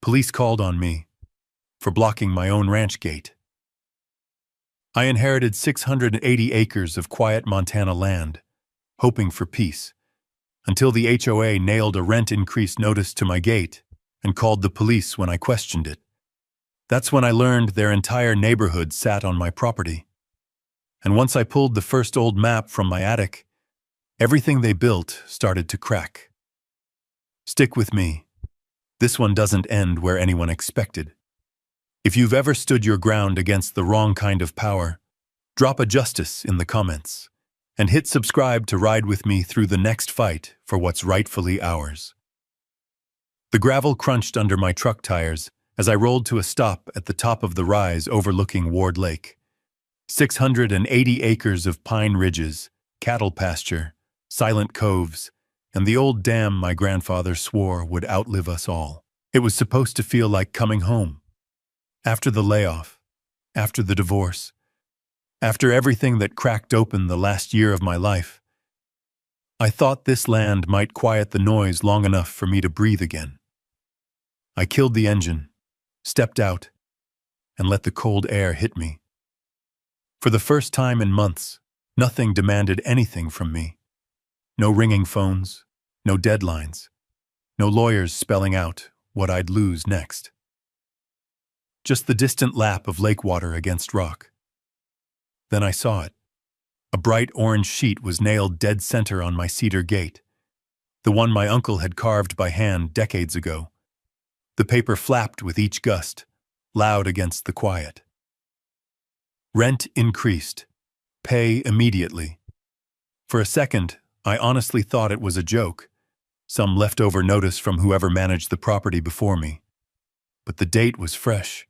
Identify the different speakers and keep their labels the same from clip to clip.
Speaker 1: Police called on me for blocking my own ranch gate. I inherited 680 acres of quiet Montana land, hoping for peace, until the HOA nailed a rent increase notice to my gate and called the police when I questioned it. That's when I learned their entire neighborhood sat on my property. And once I pulled the first old map from my attic, everything they built started to crack. Stick with me. This one doesn't end where anyone expected. If you've ever stood your ground against the wrong kind of power, drop a justice in the comments and hit subscribe to ride with me through the next fight for what's rightfully ours. The gravel crunched under my truck tires as I rolled to a stop at the top of the rise overlooking Ward Lake. 680 acres of pine ridges, cattle pasture, silent coves, and the old dam my grandfather swore would outlive us all. It was supposed to feel like coming home. After the layoff, after the divorce, after everything that cracked open the last year of my life, I thought this land might quiet the noise long enough for me to breathe again. I killed the engine, stepped out, and let the cold air hit me. For the first time in months, nothing demanded anything from me. No ringing phones, no deadlines, no lawyers spelling out what I'd lose next. Just the distant lap of lake water against rock. Then I saw it. A bright orange sheet was nailed dead center on my cedar gate, the one my uncle had carved by hand decades ago. The paper flapped with each gust, loud against the quiet. Rent increased. Pay immediately. For a second, I honestly thought it was a joke, some leftover notice from whoever managed the property before me. But the date was fresh.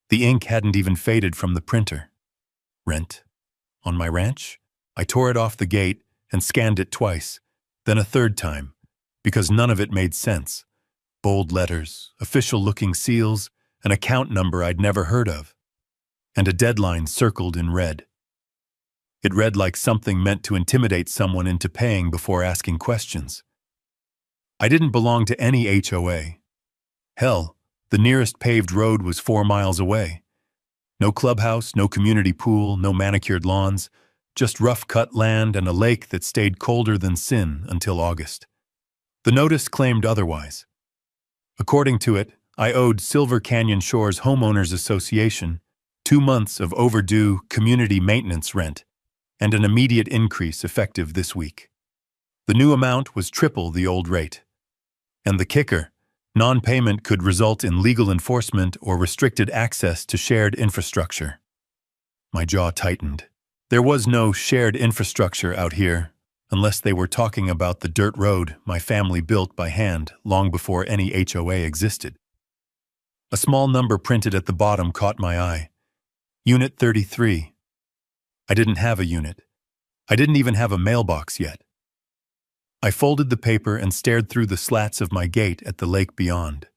Speaker 1: The ink hadn't even faded from the printer. Rent? On my ranch? I tore it off the gate and scanned it twice, then a third time, because none of it made sense. Bold letters, official-looking seals, an account number I'd never heard of, and a deadline circled in red. It read like something meant to intimidate someone into paying before asking questions. I didn't belong to any HOA. Hell, the nearest paved road was 4 miles away. No clubhouse, no community pool, no manicured lawns, just rough-cut land and a lake that stayed colder than sin until August. The notice claimed otherwise. According to it, I owed Silver Canyon Shores Homeowners Association 2 months of overdue community maintenance rent and an immediate increase effective this week. The new amount was triple the old rate. And the kicker, non-payment could result in legal enforcement or restricted access to shared infrastructure. My jaw tightened. There was no shared infrastructure out here, unless they were talking about the dirt road my family built by hand long before any HOA existed. A small number printed at the bottom caught my eye. Unit 33. I didn't have a unit. I didn't even have a mailbox yet. I folded the paper and stared through the slats of my gate at the lake beyond.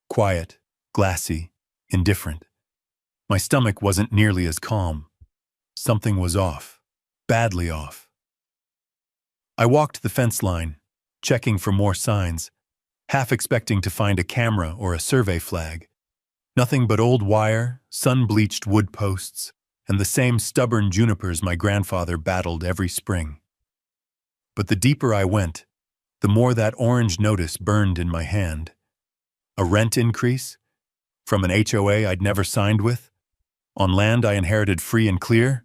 Speaker 1: Quiet, glassy, indifferent. My stomach wasn't nearly as calm. Something was off, badly off. I walked the fence line, checking for more signs, half expecting to find a camera or a survey flag. Nothing but old wire, sun-bleached wood posts, and the same stubborn junipers my grandfather battled every spring. But the deeper I went, the more that orange notice burned in my hand. A rent increase? From an HOA I'd never signed with? On land I inherited free and clear?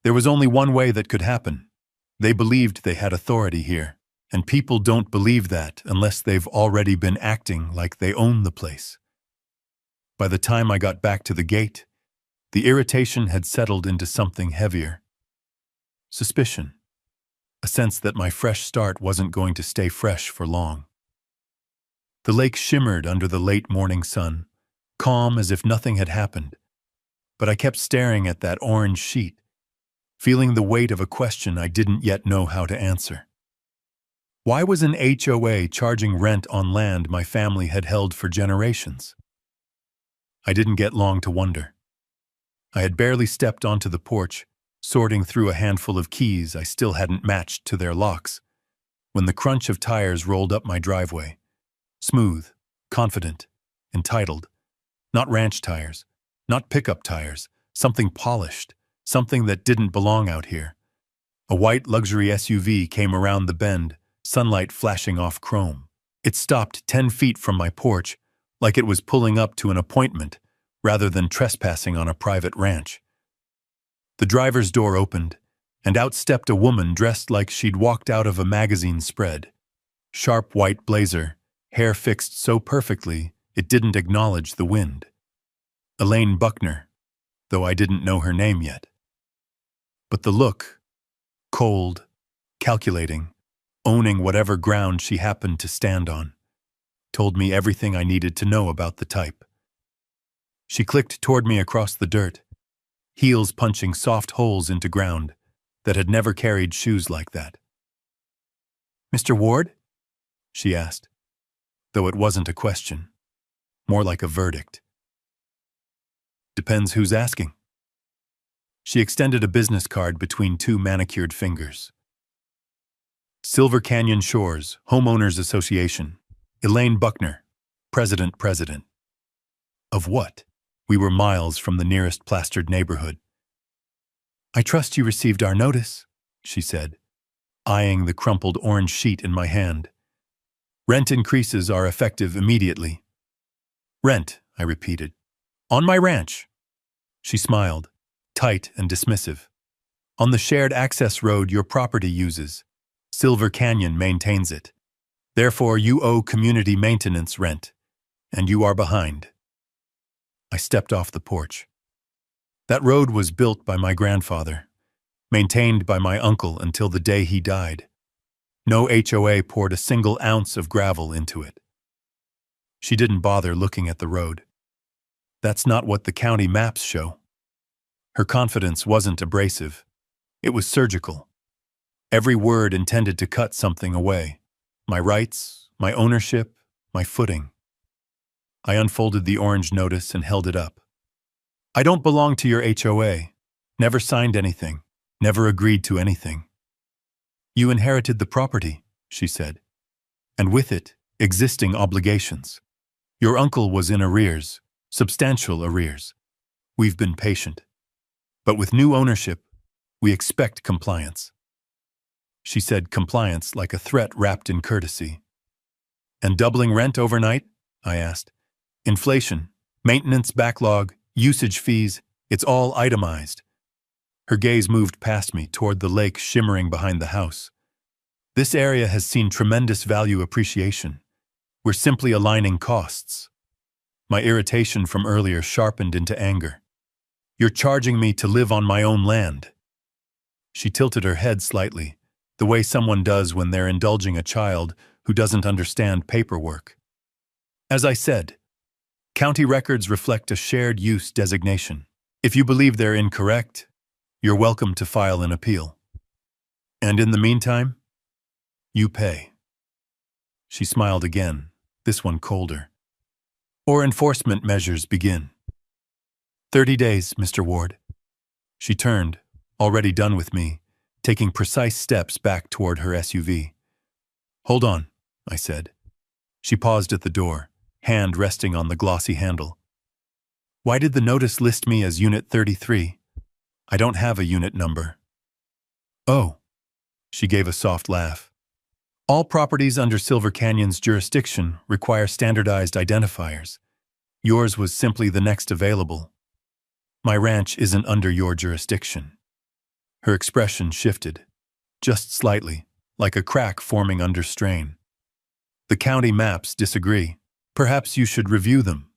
Speaker 1: There was only one way that could happen. They believed they had authority here, and people don't believe that unless they've already been acting like they own the place. By the time I got back to the gate, the irritation had settled into something heavier. Suspicion. A sense that my fresh start wasn't going to stay fresh for long. The lake shimmered under the late morning sun, calm as if nothing had happened. But I kept staring at that orange sheet, feeling the weight of a question I didn't yet know how to answer. Why was an HOA charging rent on land my family had held for generations? I didn't get long to wonder. I had barely stepped onto the porch, sorting through a handful of keys I still hadn't matched to their locks, when the crunch of tires rolled up my driveway. Smooth, confident, entitled. Not ranch tires, not pickup tires, something polished, something that didn't belong out here. A white luxury SUV came around the bend, sunlight flashing off chrome. It stopped 10 feet from my porch, like it was pulling up to an appointment, rather than trespassing on a private ranch. The driver's door opened, and out stepped a woman dressed like she'd walked out of a magazine spread. Sharp white blazer, hair fixed so perfectly it didn't acknowledge the wind. Elaine Buckner, though I didn't know her name yet. But the look, cold, calculating, owning whatever ground she happened to stand on, told me everything I needed to know about the type. She clicked toward me across the dirt, heels punching soft holes into ground that had never carried shoes like that. "Mr. Ward?" she asked, though it wasn't a question, more like a verdict. "Depends who's asking." She extended a business card between two manicured fingers. "Silver Canyon Shores, Homeowners Association, Elaine Buckner, President. Of what?" We were miles from the nearest plastered neighborhood. "I trust you received our notice," she said, eyeing the crumpled orange sheet in my hand. "Rent increases are effective immediately." "Rent," I repeated. "On my ranch." She smiled, tight and dismissive. "On the shared access road your property uses. Silver Canyon maintains it. Therefore, you owe community maintenance rent, and you are behind." I stepped off the porch. That road was built by my grandfather, maintained by my uncle until the day he died. No HOA poured a single ounce of gravel into it. She didn't bother looking at the road. That's not what the county maps show. Her confidence wasn't abrasive. It was surgical. Every word intended to cut something away. My rights, my ownership, my footing. I unfolded the orange notice and held it up. "I don't belong to your HOA. Never signed anything. Never agreed to anything." "You inherited the property," she said, "and with it, existing obligations. Your uncle was in arrears, substantial arrears. We've been patient. But with new ownership, we expect compliance." She said compliance like a threat wrapped in courtesy. "And doubling rent overnight?" I asked. "Inflation, maintenance backlog, usage fees, it's all itemized." Her gaze moved past me toward the lake shimmering behind the house. "This area has seen tremendous value appreciation. We're simply aligning costs." My irritation from earlier sharpened into anger. "You're charging me to live on my own land." She tilted her head slightly, the way someone does when they're indulging a child who doesn't understand paperwork. "As I said, county records reflect a shared use designation. If you believe they're incorrect, you're welcome to file an appeal. And in the meantime, you pay." She smiled again, this one colder. "Or enforcement measures begin." 30 days, Mr. Ward." She turned, already done with me, taking precise steps back toward her SUV. "Hold on," I said. She paused at the door, hand resting on the glossy handle. "Why did the notice list me as Unit 33? I don't have a unit number." "Oh," she gave a soft laugh. "All properties under Silver Canyon's jurisdiction require standardized identifiers. Yours was simply the next available. My ranch isn't under your jurisdiction." Her expression shifted, just slightly, like a crack forming under strain. "The county maps disagree. Perhaps you should review them."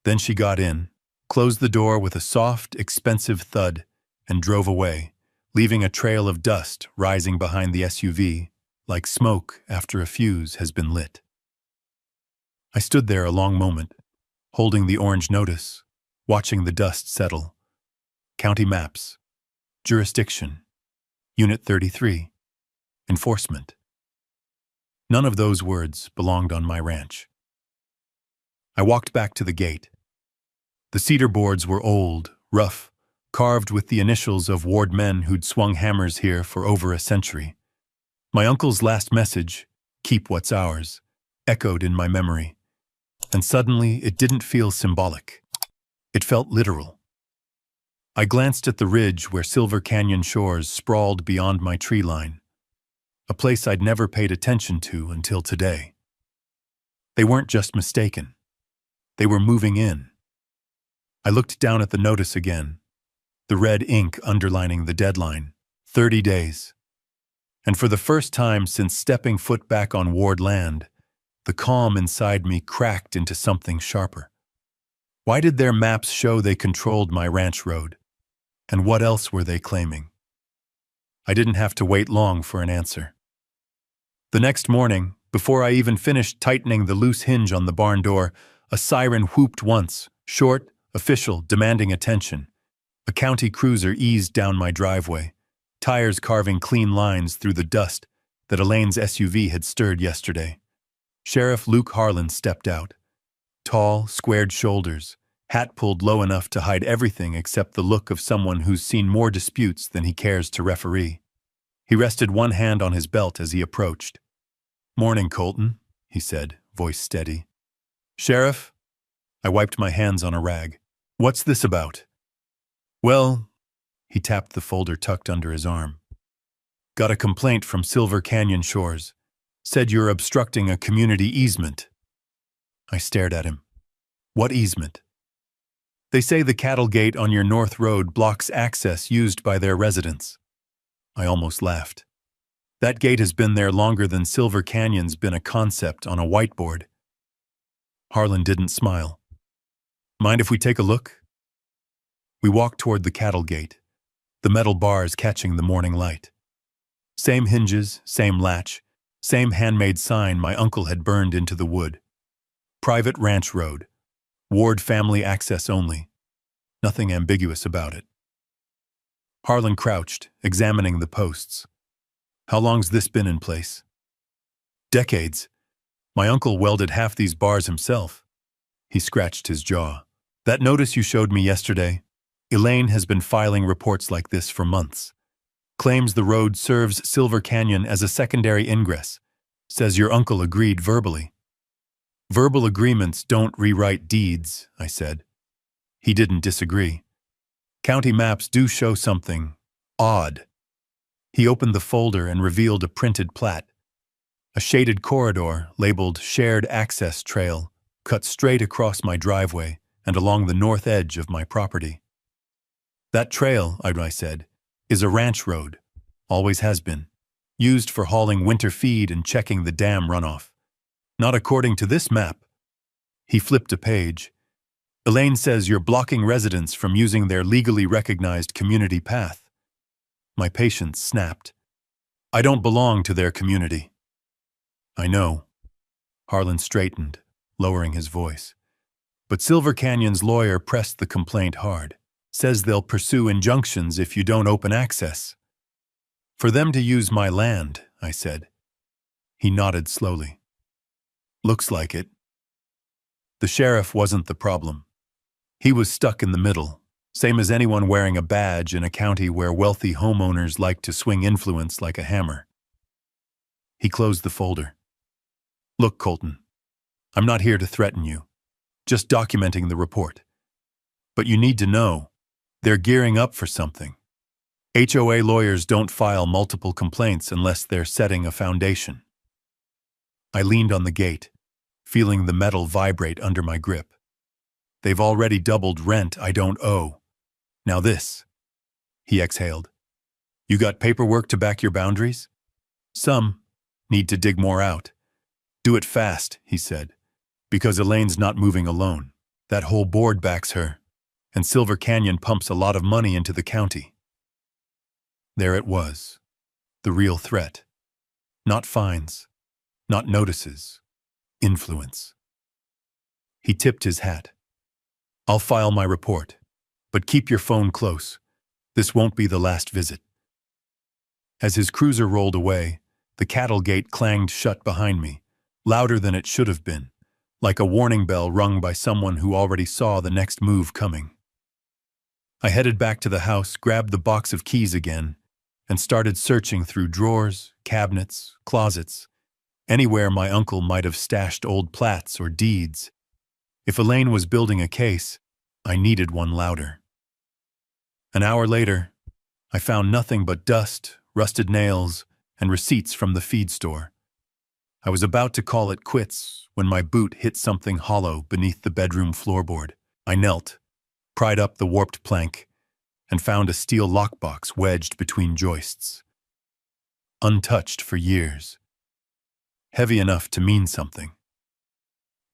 Speaker 1: Then she got in, closed the door with a soft, expensive thud, and drove away, leaving a trail of dust rising behind the SUV, like smoke after a fuse has been lit. I stood there a long moment, holding the orange notice, watching the dust settle. County maps, jurisdiction, Unit 33, enforcement. None of those words belonged on my ranch. I walked back to the gate. The cedar boards were old, rough, carved with the initials of ward men who'd swung hammers here for over a century. My uncle's last message, "Keep what's ours," echoed in my memory. And suddenly, it didn't feel symbolic. It felt literal. I glanced at the ridge where Silver Canyon shores sprawled beyond my tree line, a place I'd never paid attention to until today. They weren't just mistaken. They were moving in. I looked down at the notice again, the red ink underlining the deadline, 30 days. And for the first time since stepping foot back on Ward land, the calm inside me cracked into something sharper. Why did their maps show they controlled my ranch road? And what else were they claiming? I didn't have to wait long for an answer. The next morning, before I even finished tightening the loose hinge on the barn door, a siren whooped once, short, official, demanding attention. A county cruiser eased down my driveway, tires carving clean lines through the dust that Elaine's SUV had stirred yesterday. Sheriff Luke Harlan stepped out. Tall, squared shoulders, hat pulled low enough to hide everything except the look of someone who's seen more disputes than he cares to referee. He rested one hand on his belt as he approached. "Morning, Colton," he said, voice steady. "Sheriff?" I wiped my hands on a rag. "What's this about?" "Well," he tapped the folder tucked under his arm. "Got a complaint from Silver Canyon Shores. Said you're obstructing a community easement." I stared at him. "What easement?" "They say the cattle gate on your north road blocks access used by their residents." I almost laughed. That gate has been there longer than Silver Canyon's been a concept on a whiteboard. Harlan didn't smile. "Mind if we take a look?" We walked toward the cattle gate, the metal bars catching the morning light. Same hinges, same latch, same handmade sign my uncle had burned into the wood. Private ranch road. Ward family access only. Nothing ambiguous about it. Harlan crouched, examining the posts. "How long's this been in place?" "Decades. My uncle welded half these bars himself." He scratched his jaw. "That notice you showed me yesterday? Elaine has been filing reports like this for months. Claims the road serves Silver Canyon as a secondary ingress. Says your uncle agreed verbally." "Verbal agreements don't rewrite deeds," I said. He didn't disagree. "County maps do show something odd." He opened the folder and revealed a printed plat. A shaded corridor labeled Shared Access Trail cut straight across my driveway and along the north edge of my property. "That trail," I said, "is a ranch road. Always has been. Used for hauling winter feed and checking the dam runoff. Not according to this map." He flipped a page. "Elaine says you're blocking residents from using their legally recognized community path." My patience snapped. "I don't belong to their community." "I know." Harlan straightened, lowering his voice. "But Silver Canyon's lawyer pressed the complaint hard. Says they'll pursue injunctions if you don't open access." "For them to use my land," I said. He nodded slowly. "Looks like it." The sheriff wasn't the problem. He was stuck in the middle, same as anyone wearing a badge in a county where wealthy homeowners like to swing influence like a hammer. He closed the folder. "Look, Colton, I'm not here to threaten you, just documenting the report. But you need to know, they're gearing up for something. HOA lawyers don't file multiple complaints unless they're setting a foundation." I leaned on the gate, feeling the metal vibrate under my grip. "They've already doubled rent I don't owe. Now this." He exhaled. "You got paperwork to back your boundaries?" "Some. Need to dig more out." "Do it fast," he said, "because Elaine's not moving alone. That whole board backs her, and Silver Canyon pumps a lot of money into the county." There it was, the real threat. Not fines, not notices, influence. He tipped his hat. "I'll file my report, but keep your phone close. This won't be the last visit." As his cruiser rolled away, the cattle gate clanged shut behind me, louder than it should have been, like a warning bell rung by someone who already saw the next move coming. I headed back to the house, grabbed the box of keys again, and started searching through drawers, cabinets, closets, anywhere my uncle might have stashed old plats or deeds. If Elaine was building a case, I needed one louder. An hour later, I found nothing but dust, rusted nails, and receipts from the feed store. I was about to call it quits when my boot hit something hollow beneath the bedroom floorboard. I knelt, pried up the warped plank, and found a steel lockbox wedged between joists. Untouched for years. Heavy enough to mean something.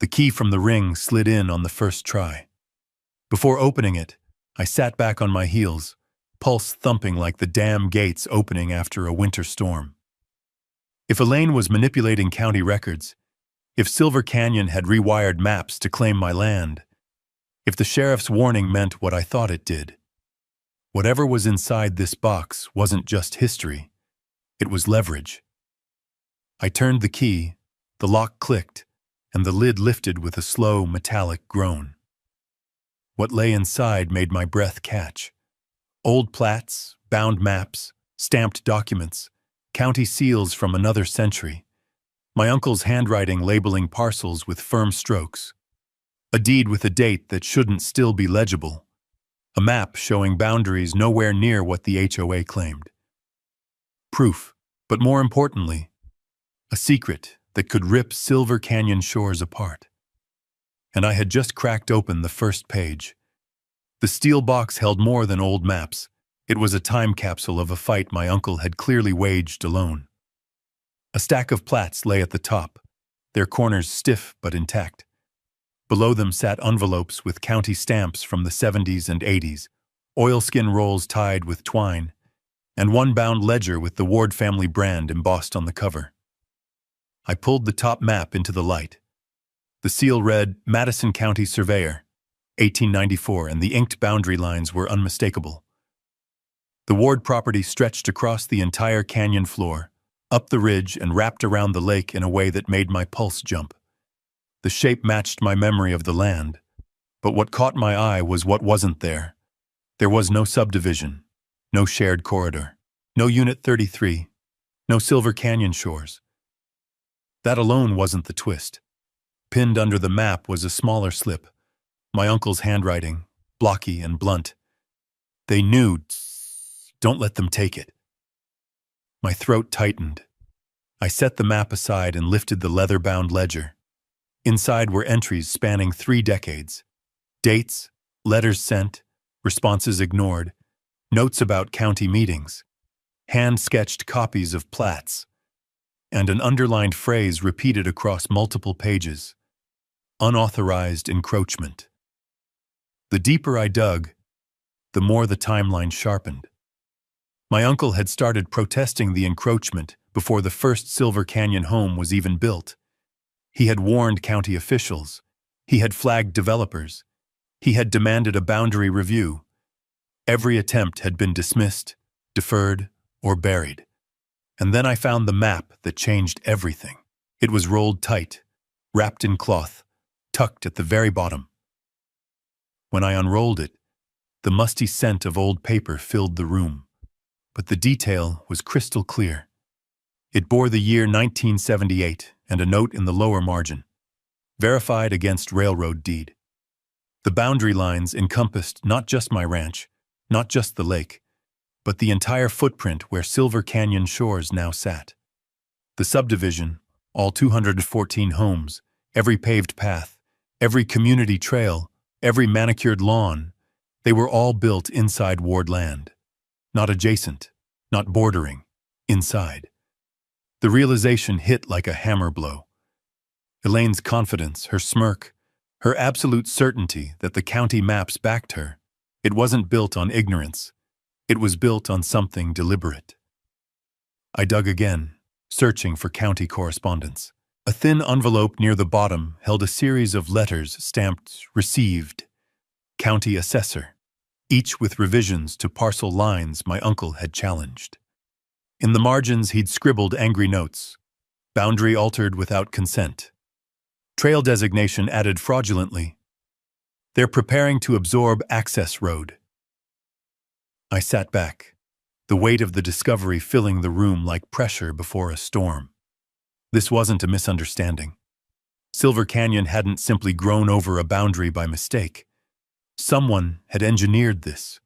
Speaker 1: The key from the ring slid in on the first try. Before opening it, I sat back on my heels, pulse thumping like the dam gates opening after a winter storm. If Elaine was manipulating county records, if Silver Canyon had rewired maps to claim my land, if the sheriff's warning meant what I thought it did, whatever was inside this box wasn't just history, it was leverage. I turned the key, the lock clicked, and the lid lifted with a slow, metallic groan. What lay inside made my breath catch. Old plats, bound maps, stamped documents, county seals from another century, my uncle's handwriting labeling parcels with firm strokes, a deed with a date that shouldn't still be legible, a map showing boundaries nowhere near what the HOA claimed. Proof, but more importantly, a secret that could rip Silver Canyon shores apart. And I had just cracked open the first page. The steel box held more than old maps. It was a time capsule of a fight my uncle had clearly waged alone. A stack of plats lay at the top, their corners stiff but intact. Below them sat envelopes with county stamps from the 70s and 80s, oilskin rolls tied with twine, and one bound ledger with the Ward family brand embossed on the cover. I pulled the top map into the light. The seal read Madison County Surveyor, 1894, and the inked boundary lines were unmistakable. The Ward property stretched across the entire canyon floor, up the ridge and wrapped around the lake in a way that made my pulse jump. The shape matched my memory of the land, but what caught my eye was what wasn't there. There was no subdivision, no shared corridor, no Unit 33, no Silver Canyon shores. That alone wasn't the twist. Pinned under the map was a smaller slip, my uncle's handwriting, blocky and blunt. They knew, don't let them take it. My throat tightened. I set the map aside and lifted the leather-bound ledger. Inside were entries spanning 3 decades. Dates, letters sent, responses ignored, notes about county meetings, hand-sketched copies of plats, and an underlined phrase repeated across multiple pages. Unauthorized encroachment. The deeper I dug, the more the timeline sharpened. My uncle had started protesting the encroachment before the first Silver Canyon home was even built. He had warned county officials. He had flagged developers. He had demanded a boundary review. Every attempt had been dismissed, deferred, or buried. And then I found the map that changed everything. It was rolled tight, wrapped in cloth, tucked at the very bottom. When I unrolled it, the musty scent of old paper filled the room. But the detail was crystal clear. It bore the year 1978 and a note in the lower margin, verified against railroad deed. The boundary lines encompassed not just my ranch, not just the lake, but the entire footprint where Silver Canyon shores now sat. The subdivision, all 214 homes, every paved path, every community trail, every manicured lawn, they were all built inside Ward land. Not adjacent, not bordering, inside. The realization hit like a hammer blow. Elaine's confidence, her smirk, her absolute certainty that the county maps backed her, it wasn't built on ignorance. It was built on something deliberate. I dug again, searching for county correspondence. A thin envelope near the bottom held a series of letters stamped Received, County Assessor, each with revisions to parcel lines my uncle had challenged. In the margins he'd scribbled angry notes. Boundary altered without consent. Trail designation added fraudulently. They're preparing to absorb access road. I sat back, the weight of the discovery filling the room like pressure before a storm. This wasn't a misunderstanding. Silver Canyon hadn't simply grown over a boundary by mistake. Someone had engineered this,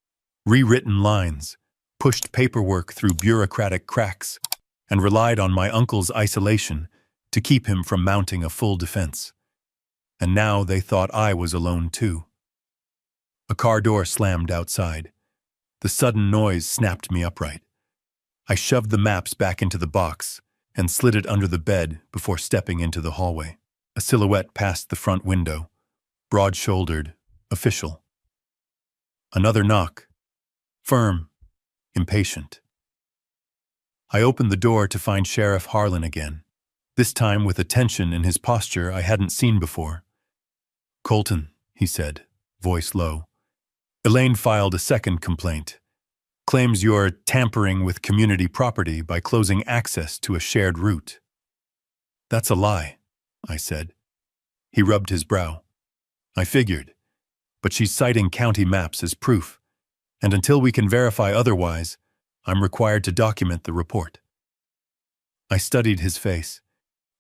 Speaker 1: rewritten lines, pushed paperwork through bureaucratic cracks, and relied on my uncle's isolation to keep him from mounting a full defense. And now they thought I was alone too. A car door slammed outside. The sudden noise snapped me upright. I shoved the maps back into the box and slid it under the bed before stepping into the hallway. A silhouette passed the front window, broad-shouldered, official. Another knock, firm, impatient. I opened the door to find Sheriff Harlan again, this time with a tension in his posture I hadn't seen before. "Colton," he said, voice low. "Elaine filed a second complaint. Claims you're tampering with community property by closing access to a shared route." "That's a lie," I said. He rubbed his brow. "I figured, but she's citing county maps as proof, and until we can verify otherwise, I'm required to document the report." I studied his face.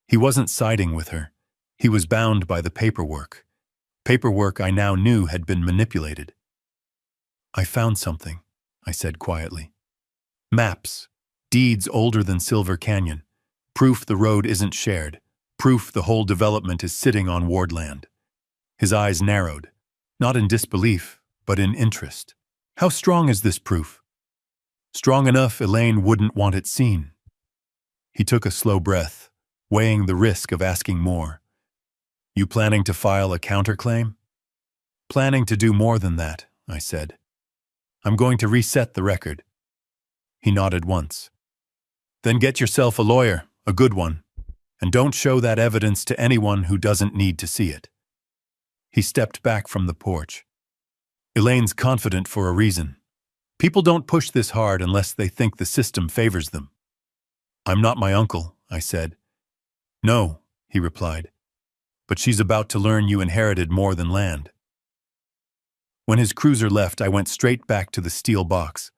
Speaker 1: He wasn't siding with her. He was bound by the paperwork. Paperwork I now knew had been manipulated. "I found something," I said quietly. "Maps, deeds older than Silver Canyon, proof the road isn't shared, proof the whole development is sitting on ward land." His eyes narrowed, not in disbelief, but in interest. "How strong is this proof?" "Strong enough Elaine wouldn't want it seen." He took a slow breath, weighing the risk of asking more. "You planning to file a counterclaim?" "Planning to do more than that," I said. "I'm going to reset the record." He nodded once. "Then get yourself a lawyer, a good one, and don't show that evidence to anyone who doesn't need to see it." He stepped back from the porch. "Elaine's confident for a reason. People don't push this hard unless they think the system favors them." "I'm not my uncle," I said. "No," he replied, "but she's about to learn you inherited more than land." When his cruiser left, I went straight back to the steel box.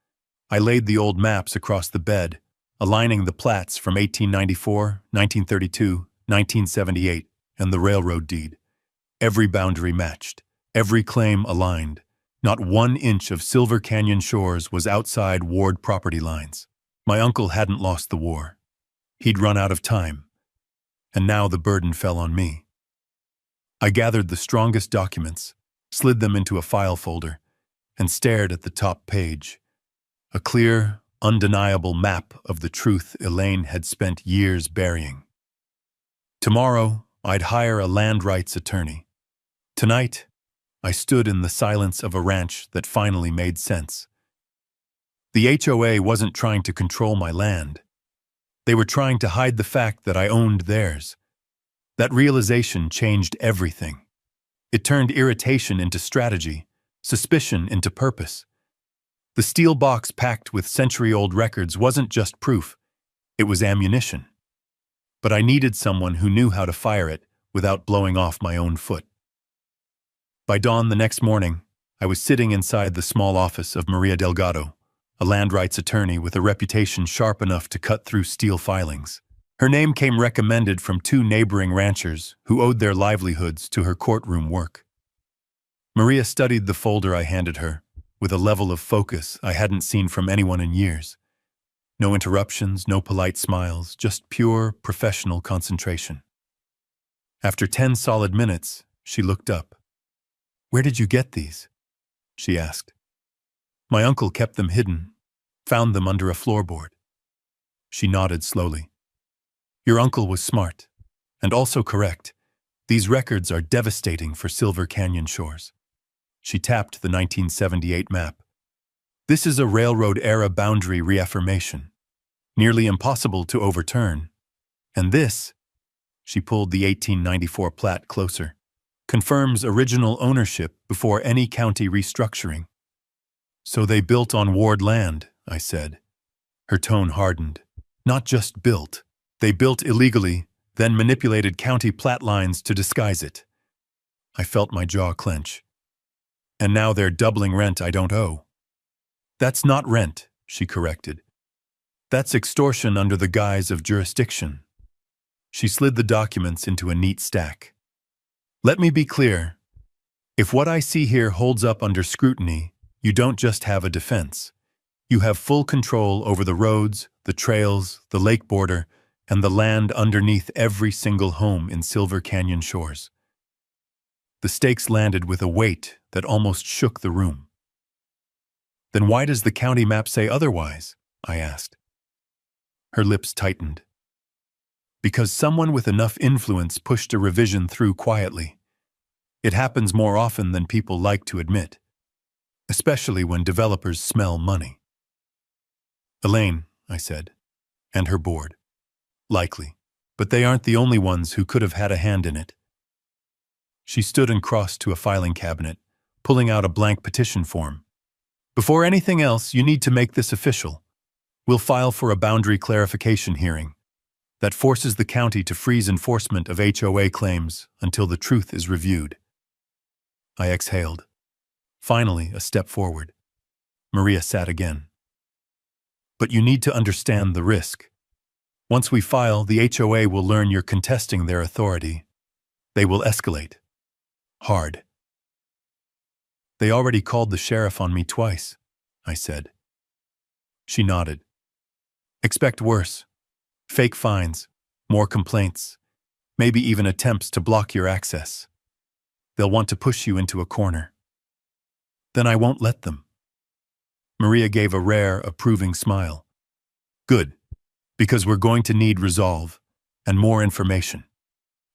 Speaker 1: I laid the old maps across the bed, aligning the plats from 1894, 1932, 1978, and the railroad deed. Every boundary matched, every claim aligned. Not 1 inch of Silver Canyon shores was outside ward property lines. My uncle hadn't lost the war. He'd run out of time, and now the burden fell on me. I gathered the strongest documents, slid them into a file folder, and stared at the top page. A clear, undeniable map of the truth Elaine had spent years burying. Tomorrow, I'd hire a land rights attorney. Tonight, I stood in the silence of a ranch that finally made sense. The HOA wasn't trying to control my land. They were trying to hide the fact that I owned theirs. That realization changed everything. It turned irritation into strategy, suspicion into purpose. The steel box packed with century-old records wasn't just proof, it was ammunition. But I needed someone who knew how to fire it without blowing off my own foot. By dawn the next morning, I was sitting inside the small office of Maria Delgado, a land rights attorney with a reputation sharp enough to cut through steel filings. Her name came recommended from 2 neighboring ranchers who owed their livelihoods to her courtroom work. Maria studied the folder I handed her, with a level of focus I hadn't seen from anyone in years. No interruptions, no polite smiles, just pure, professional concentration. After 10 solid minutes, she looked up. "Where did you get these?" she asked. "My uncle kept them hidden, found them under a floorboard." She nodded slowly. "Your uncle was smart, and also correct. These records are devastating for Silver Canyon shores." She tapped the 1978 map. "This is a railroad-era boundary reaffirmation, nearly impossible to overturn. And this," she pulled the 1894 plat closer, "confirms original ownership before any county restructuring." "So they built on ward land," I said. Her tone hardened. "Not just built. They built illegally, then manipulated county plat lines to disguise it." I felt my jaw clench. "And now they're doubling rent I don't owe." "That's not rent," she corrected. "That's extortion under the guise of jurisdiction." She slid the documents into a neat stack. Let me be clear. If what I see here holds up under scrutiny, you don't just have a defense. You have full control over the roads, the trails, the lake border, and the land underneath every single home in Silver Canyon shores. The stakes landed with a weight that almost shook the room. Then why does the county map say otherwise? I asked. Her lips tightened. Because someone with enough influence pushed a revision through quietly. It happens more often than people like to admit, especially when developers smell money. Elaine, I said, and her board. Likely, but they aren't the only ones who could have had a hand in it. She stood and crossed to a filing cabinet, pulling out a blank petition form. Before anything else, you need to make this official. We'll file for a boundary clarification hearing that forces the county to freeze enforcement of HOA claims until the truth is reviewed. I exhaled. Finally, a step forward. Maria sat again. But you need to understand the risk. Once we file, the HOA will learn you're contesting their authority. They will escalate. Hard. They already called the sheriff on me twice, I said. She nodded. Expect worse. Fake fines, more complaints, maybe even attempts to block your access. They'll want to push you into a corner. Then I won't let them. Maria gave a rare, approving smile. Good, because we're going to need resolve and more information.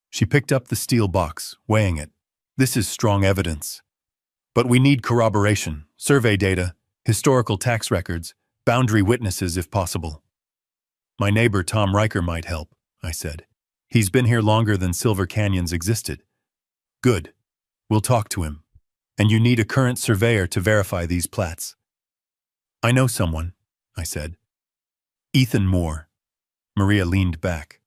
Speaker 1: She picked up the steel box, weighing it. This is strong evidence. But we need corroboration, survey data, historical tax records, boundary witnesses if possible. My neighbor Tom Riker might help, I said. He's been here longer than Silver Canyon's existed. Good. We'll talk to him. And you need a current surveyor to verify these plats. I know someone, I said. Ethan Moore. Maria leaned back.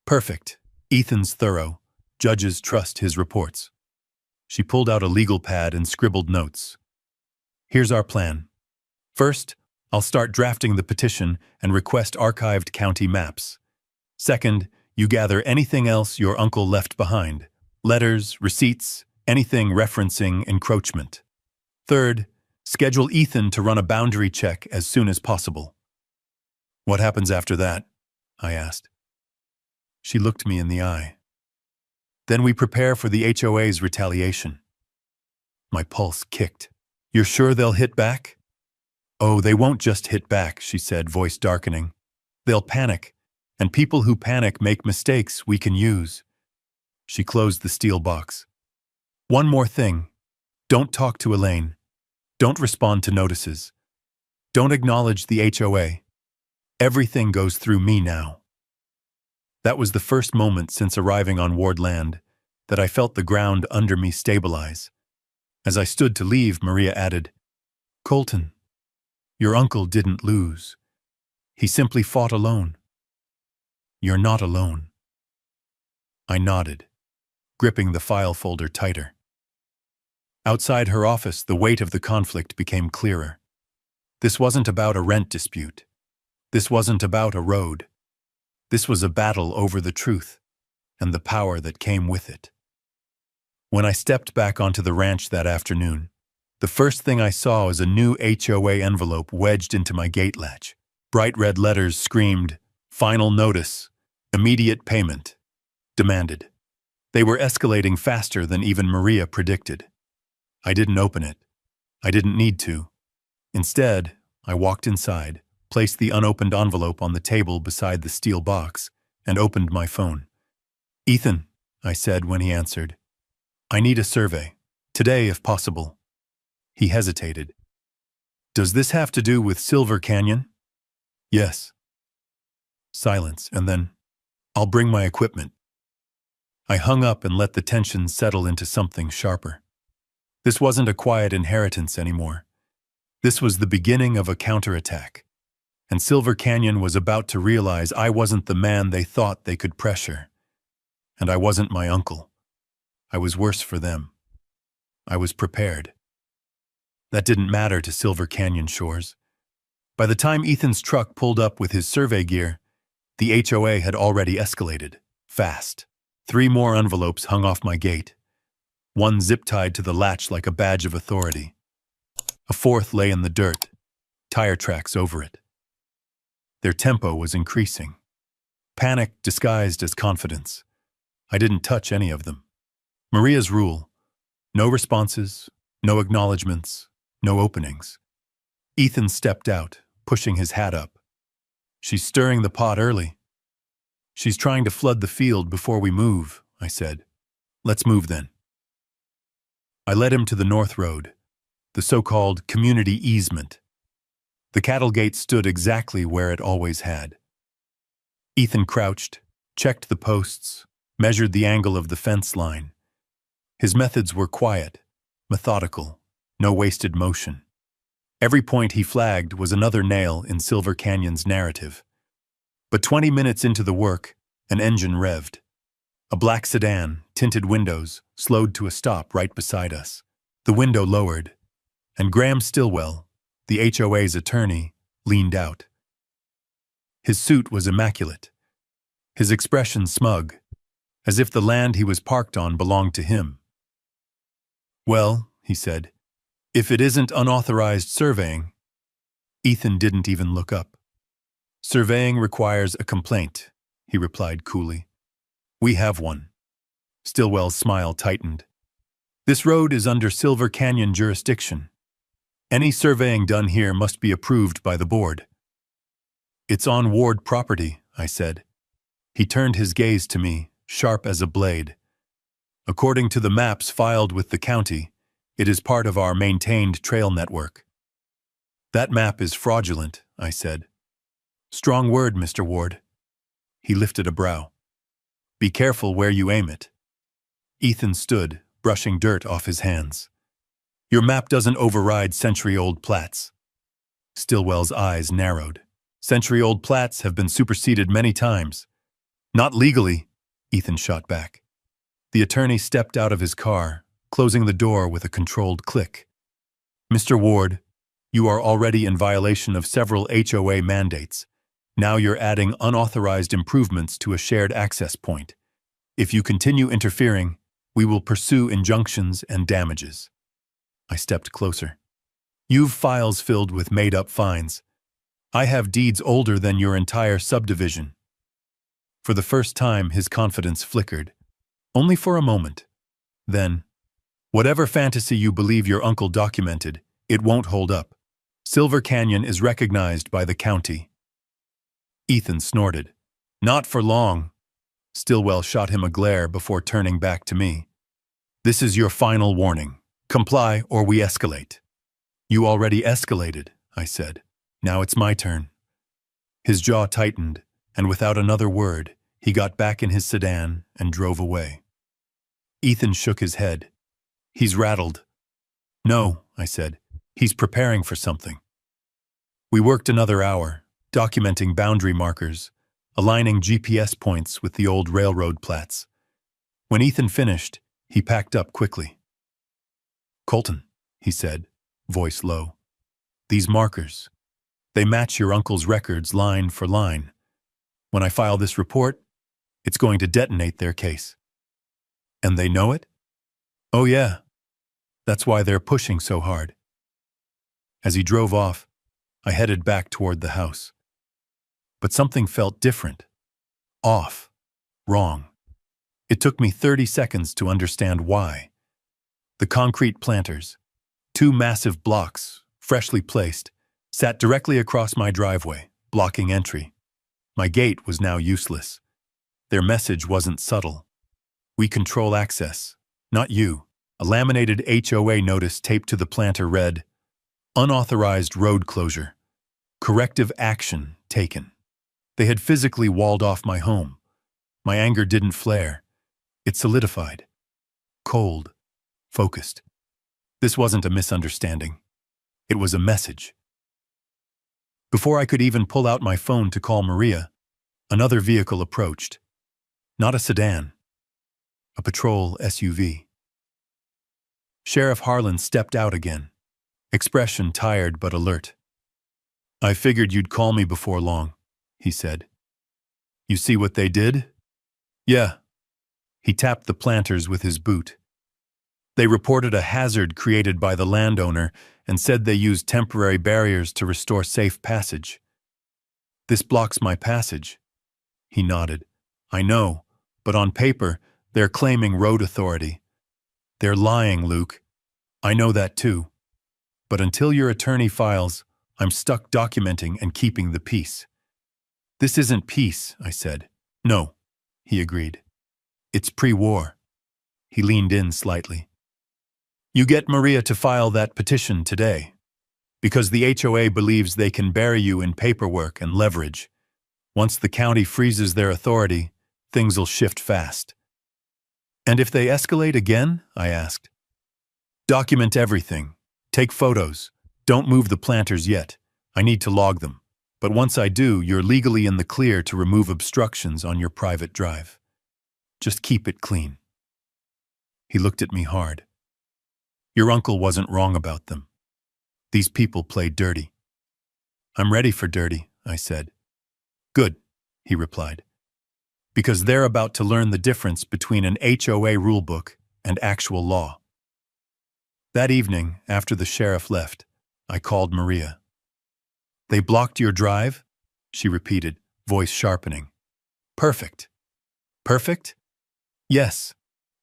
Speaker 1: Perfect. Ethan's thorough. Judges trust his reports. She pulled out a legal pad and scribbled notes. Here's our plan. First, I'll start drafting the petition and request archived county maps. Second, you gather anything else your uncle left behind. Letters, receipts, anything referencing encroachment. Third, schedule Ethan to run a boundary check as soon as possible. What happens after that? I asked. She looked me in the eye. Then we prepare for the HOA's retaliation. My pulse kicked. You're sure they'll hit back? Oh, they won't just hit back, she said, voice darkening. They'll panic, and people who panic make mistakes we can use. She closed the steel box. One more thing. Don't talk to Elaine. Don't respond to notices. Don't acknowledge the HOA. Everything goes through me now. That was the first moment since arriving on Ward land that I felt the ground under me stabilize. As I stood to leave, Maria added, Colton, your uncle didn't lose. He simply fought alone. You're not alone. I nodded, gripping the file folder tighter. Outside her office, the weight of the conflict became clearer. This wasn't about a rent dispute. This wasn't about a road. This was a battle over the truth and the power that came with it. When I stepped back onto the ranch that afternoon, the first thing I saw was a new HOA envelope wedged into my gate latch. Bright red letters screamed, "Final notice, immediate payment, demanded." They were escalating faster than even Maria predicted. I didn't open it. I didn't need to. Instead, I walked inside, placed the unopened envelope on the table beside the steel box, and opened my phone. Ethan, I said when he answered, I need a survey. Today, if possible. He hesitated. Does this have to do with Silver Canyon? Yes. Silence, and then, I'll bring my equipment. I hung up and let the tension settle into something sharper. This wasn't a quiet inheritance anymore. This was the beginning of a counterattack. And Silver Canyon was about to realize I wasn't the man they thought they could pressure. And I wasn't my uncle. I was worse for them. I was prepared. That didn't matter to Silver Canyon shores. By the time Ethan's truck pulled up with his survey gear, the HOA had already escalated, fast. 3 more envelopes hung off my gate, one zip-tied to the latch like a badge of authority. A fourth lay in the dirt, tire tracks over it. Their tempo was increasing. Panic disguised as confidence. I didn't touch any of them. Maria's rule: no responses, no acknowledgements, no openings. Ethan stepped out, pushing his hat up. "She's stirring the pot early." "She's trying to flood the field before we move," I said. "Let's move then." I led him to the North Road, the so-called community easement. The cattle gate stood exactly where it always had. Ethan crouched, checked the posts, measured the angle of the fence line. His methods were quiet, methodical, no wasted motion. Every point he flagged was another nail in Silver Canyon's narrative. But 20 minutes into the work, an engine revved. A black sedan, tinted windows, slowed to a stop right beside us. The window lowered, and Graham Stillwell, the HOA's attorney, leaned out. His suit was immaculate, his expression smug, as if the land he was parked on belonged to him. "Well," he said, "if it isn't unauthorized surveying." Ethan didn't even look up. "Surveying requires a complaint," he replied coolly. "We have one." Stillwell's smile tightened. "This road is under Silver Canyon jurisdiction. Any surveying done here must be approved by the board." "It's on ward property," I said. He turned his gaze to me, sharp as a blade. "According to the maps filed with the county, it is part of our maintained trail network." "That map is fraudulent," I said. "Strong word, Mr. Ward." He lifted a brow. "Be careful where you aim it." Ethan stood, brushing dirt off his hands. "Your map doesn't override century-old plats." Stillwell's eyes narrowed. "Century-old plats have been superseded many times." "Not legally," Ethan shot back. The attorney stepped out of his car, closing the door with a controlled click. "Mr. Ward, you are already in violation of several HOA mandates. Now you're adding unauthorized improvements to a shared access point. If you continue interfering, we will pursue injunctions and damages." I stepped closer. "You've files filled with made-up fines. I have deeds older than your entire subdivision." For the first time, his confidence flickered. Only for a moment. Then, "Whatever fantasy you believe your uncle documented, it won't hold up. Silver Canyon is recognized by the county." Ethan snorted. "Not for long." Stillwell shot him a glare before turning back to me. "This is your final warning. Comply or we escalate." "You already escalated," I said. "Now it's my turn." His jaw tightened, and without another word, he got back in his sedan and drove away. Ethan shook his head. "He's rattled." "No," I said. "He's preparing for something." We worked another hour, documenting boundary markers, aligning GPS points with the old railroad plats. When Ethan finished, he packed up quickly. "Colton," he said, voice low, "these markers, they match your uncle's records line for line. When I file this report, it's going to detonate their case." "And they know it?" "Oh yeah. That's why they're pushing so hard." As he drove off, I headed back toward the house. But something felt different. Off. Wrong. It took me 30 seconds to understand why. The concrete planters, 2 massive blocks, freshly placed, sat directly across my driveway, blocking entry. My gate was now useless. Their message wasn't subtle. "We control access, not you." A laminated HOA notice taped to the planter read, "Unauthorized road closure. Corrective action taken." They had physically walled off my home. My anger didn't flare. It solidified. Cold. Focused. This wasn't a misunderstanding. It was a message. Before I could even pull out my phone to call Maria, another vehicle approached. Not a sedan. A patrol SUV. Sheriff Harlan stepped out again, expression tired but alert. "I figured you'd call me before long," he said. "You see what they did?" "Yeah." He tapped the planters with his boot. They reported a hazard created by the landowner and said they used temporary barriers to restore safe passage. This blocks my passage. He nodded. I know, but on paper, they're claiming road authority. They're lying, Luke. I know that too. But until your attorney files, I'm stuck documenting and keeping the peace. This isn't peace, I said. No, he agreed. It's pre-war. He leaned in slightly. You get Maria to file that petition today, because the HOA believes they can bury you in paperwork and leverage. Once the county freezes their authority, things'll shift fast. And if they escalate again? I asked. Document everything. Take photos. Don't move the planters yet. I need to log them. But once I do, you're legally in the clear to remove obstructions on your private drive. Just keep it clean. He looked at me hard. Your uncle wasn't wrong about them. These people play dirty. I'm ready for dirty, I said. Good, he replied. Because they're about to learn the difference between an HOA rulebook and actual law. That evening, after the sheriff left, I called Maria. They blocked your drive? She repeated, voice sharpening. Perfect. Perfect? Yes.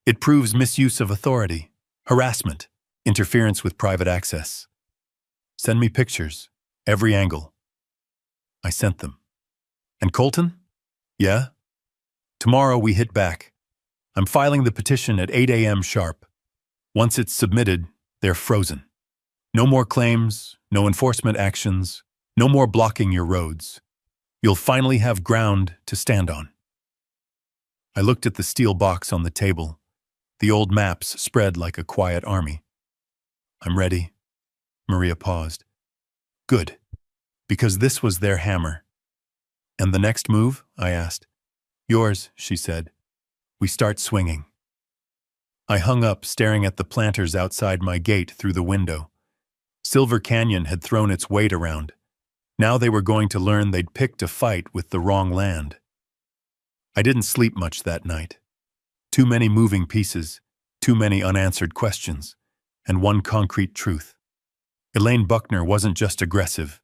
Speaker 1: It proves misuse of authority, harassment, interference with private access. Send me pictures, every angle. I sent them. And Colton? Yeah? Tomorrow we hit back. I'm filing the petition at 8 a.m. sharp. Once it's submitted, they're frozen. No more claims, no enforcement actions, no more blocking your roads. You'll finally have ground to stand on. I looked at the steel box on the table, the old maps spread like a quiet army. I'm ready. Maria paused. Good, because this was their hammer. And the next move? I asked. Yours, she said. We start swinging. I hung up, staring at the planters outside my gate through the window. Silver Canyon had thrown its weight around. Now they were going to learn they'd picked a fight with the wrong land. I didn't sleep much that night. Too many moving pieces, too many unanswered questions, and one concrete truth. Elaine Buckner wasn't just aggressive,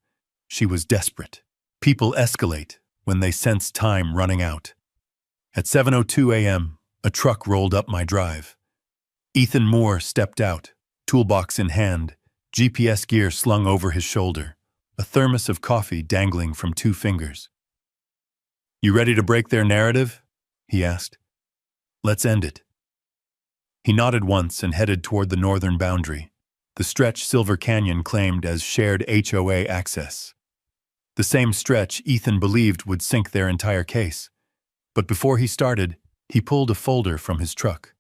Speaker 1: she was desperate. People escalate when they sense time running out. At 7:02 a.m., a truck rolled up my drive. Ethan Moore stepped out, toolbox in hand, GPS gear slung over his shoulder, a thermos of coffee dangling from 2 fingers. You ready to break their narrative? He asked. Let's end it. He nodded once and headed toward the northern boundary, the stretch Silver Canyon claimed as shared HOA access. The same stretch Ethan believed would sink their entire case. But before he started, he pulled a folder from his truck.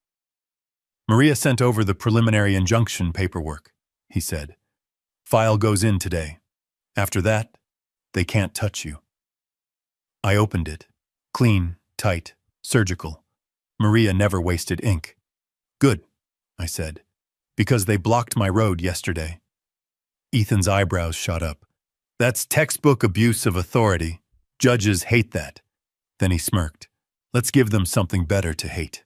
Speaker 1: Maria sent over the preliminary injunction paperwork, he said. File goes in today. After that, they can't touch you. I opened it. Clean, tight, surgical. Maria never wasted ink. Good, I said, because they blocked my road yesterday. Ethan's eyebrows shot up. That's textbook abuse of authority. Judges hate that. Then he smirked. Let's give them something better to hate.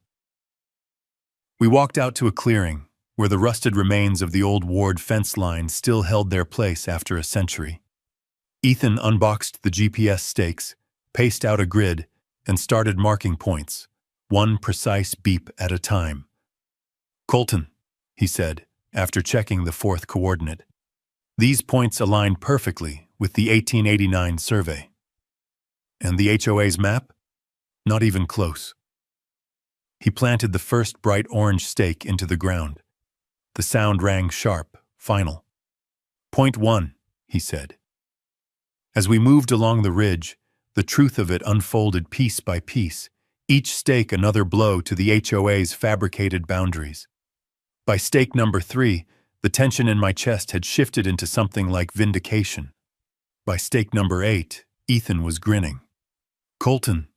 Speaker 1: We walked out to a clearing, where the rusted remains of the old ward fence line still held their place after a century. Ethan unboxed the GPS stakes, paced out a grid, and started marking points, one precise beep at a time. Colton, he said, after checking the 4th coordinate. These points align perfectly with the 1889 survey. And the HOA's map? Not even close. He planted the first bright orange stake into the ground. The sound rang sharp, final. Point 1, he said. As we moved along the ridge, the truth of it unfolded piece by piece, each stake another blow to the HOA's fabricated boundaries. By stake number 3, the tension in my chest had shifted into something like vindication. By stake number 8, Ethan was grinning. Colton,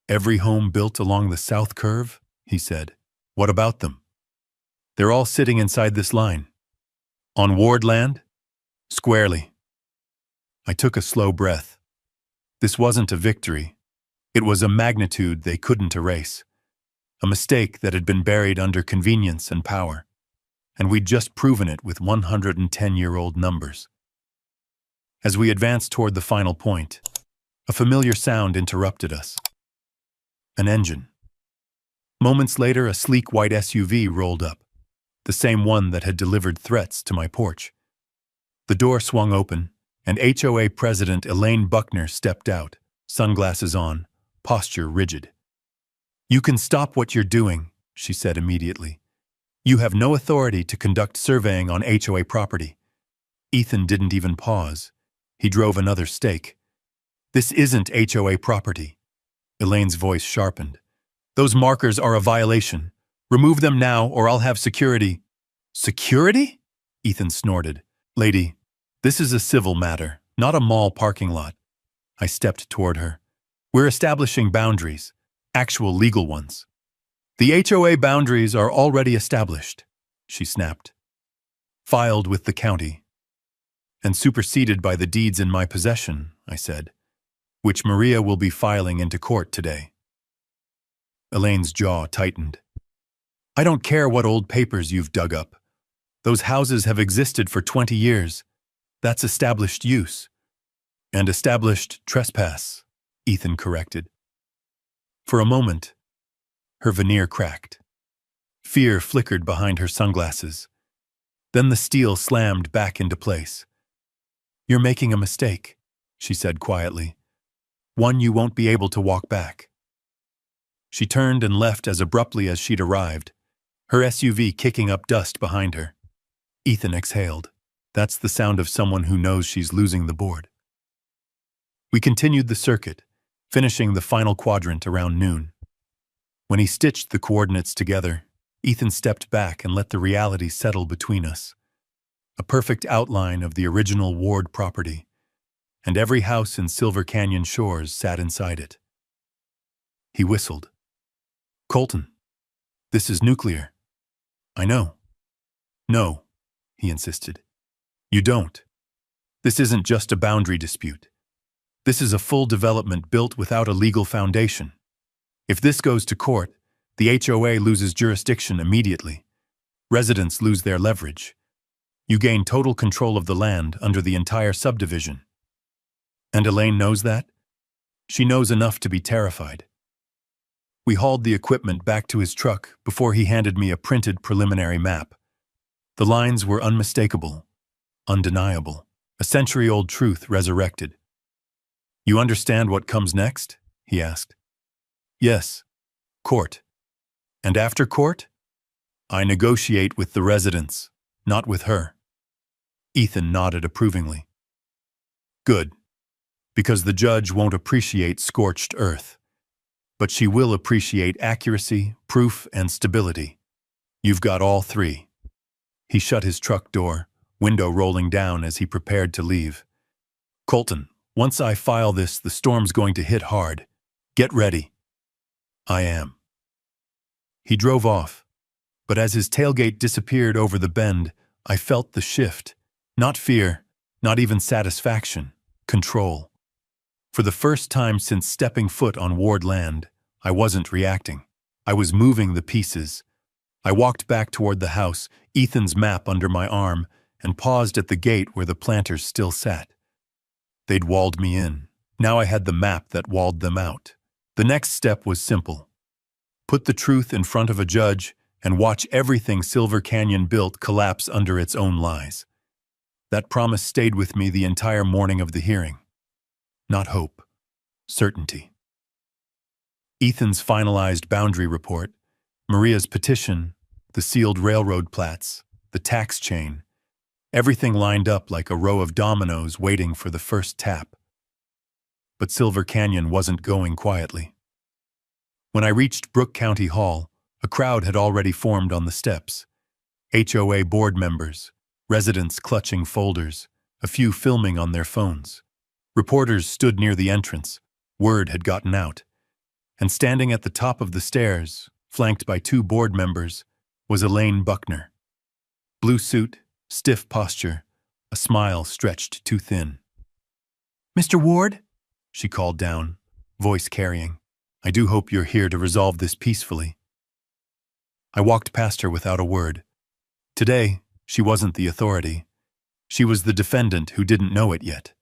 Speaker 1: every home built along the south curve? He said. What about them? They're all sitting inside this line. On ward land? Squarely. I took a slow breath. This wasn't a victory. It was a magnitude they couldn't erase. A mistake that had been buried under convenience and power. and we'd just proven it with 110-year-old numbers. As we advanced toward the final point, a familiar sound interrupted us. An engine. Moments later, a sleek white SUV rolled up, the same one that had delivered threats to my porch. The door swung open, and HOA President Elaine Buckner stepped out, sunglasses on, posture rigid. "You can stop what you're doing," she said immediately. "You have no authority to conduct surveying on HOA property." Ethan didn't even pause. He drove another stake. "This isn't HOA property." Elaine's voice sharpened. "Those markers are a violation. Remove them now or I'll have security." "Security?" Ethan snorted. "Lady, this is a civil matter, not a mall parking lot." I stepped toward her. "We're establishing boundaries, actual legal ones." "The HOA boundaries are already established," she snapped. "Filed with the county." "And superseded by the deeds in my possession," I said, "which Maria will be filing into court today." Elaine's jaw tightened. "I don't care what old papers you've dug up. Those houses have existed for 20 years. That's established use." "And established trespass," Ethan corrected. For a moment, her veneer cracked. Fear flickered behind her sunglasses. Then the steel slammed back into place. "You're making a mistake," she said quietly. "One you won't be able to walk back." She turned and left as abruptly as she'd arrived, her SUV kicking up dust behind her. Ethan exhaled. That's the sound of someone who knows she's losing the board. We continued the circuit, finishing the final quadrant around noon. When he stitched the coordinates together, Ethan stepped back and let the reality settle between us. A perfect outline of the original Ward property, and every house in Silver Canyon Shores sat inside it. He whistled. "Colton, this is nuclear." "I know." "No," he insisted. "You don't. This isn't just a boundary dispute. This is a full development built without a legal foundation. If this goes to court, the HOA loses jurisdiction immediately. Residents lose their leverage. You gain total control of the land under the entire subdivision." "And Elaine knows that?" "She knows enough to be terrified." We hauled the equipment back to his truck before he handed me a printed preliminary map. The lines were unmistakable, undeniable, a century-old truth resurrected. "You understand what comes next?" he asked. "Yes. Court. And after court? I negotiate with the residents, not with her." Ethan nodded approvingly. "Good. Because the judge won't appreciate scorched earth. But she will appreciate accuracy, proof, and stability. You've got all three." He shut his truck door, window rolling down as he prepared to leave. "Colton, once I file this, the storm's going to hit hard. Get ready." "I am." He drove off, but as his tailgate disappeared over the bend, I felt the shift. Not fear, not even satisfaction, control. For the first time since stepping foot on Ward land, I wasn't reacting. I was moving the pieces. I walked back toward the house, Ethan's map under my arm, and paused at the gate where the planters still sat. They'd walled me in. Now I had the map that walled them out. The next step was simple. Put the truth in front of a judge and watch everything Silver Canyon built collapse under its own lies. That promise stayed with me the entire morning of the hearing. Not hope, certainty. Ethan's finalized boundary report, Maria's petition, the sealed railroad plats, the tax chain, everything lined up like a row of dominoes waiting for the first tap. But Silver Canyon wasn't going quietly. When I reached Brooke County Hall, a crowd had already formed on the steps. HOA board members, residents clutching folders, a few filming on their phones. Reporters stood near the entrance. Word had gotten out. And standing at the top of the stairs, flanked by two board members, was Elaine Buckner. Blue suit, stiff posture, a smile stretched too thin. "Mr. Ward?" she called down, voice carrying. "I do hope you're here to resolve this peacefully." I walked past her without a word. Today, she wasn't the authority. She was the defendant who didn't know it yet.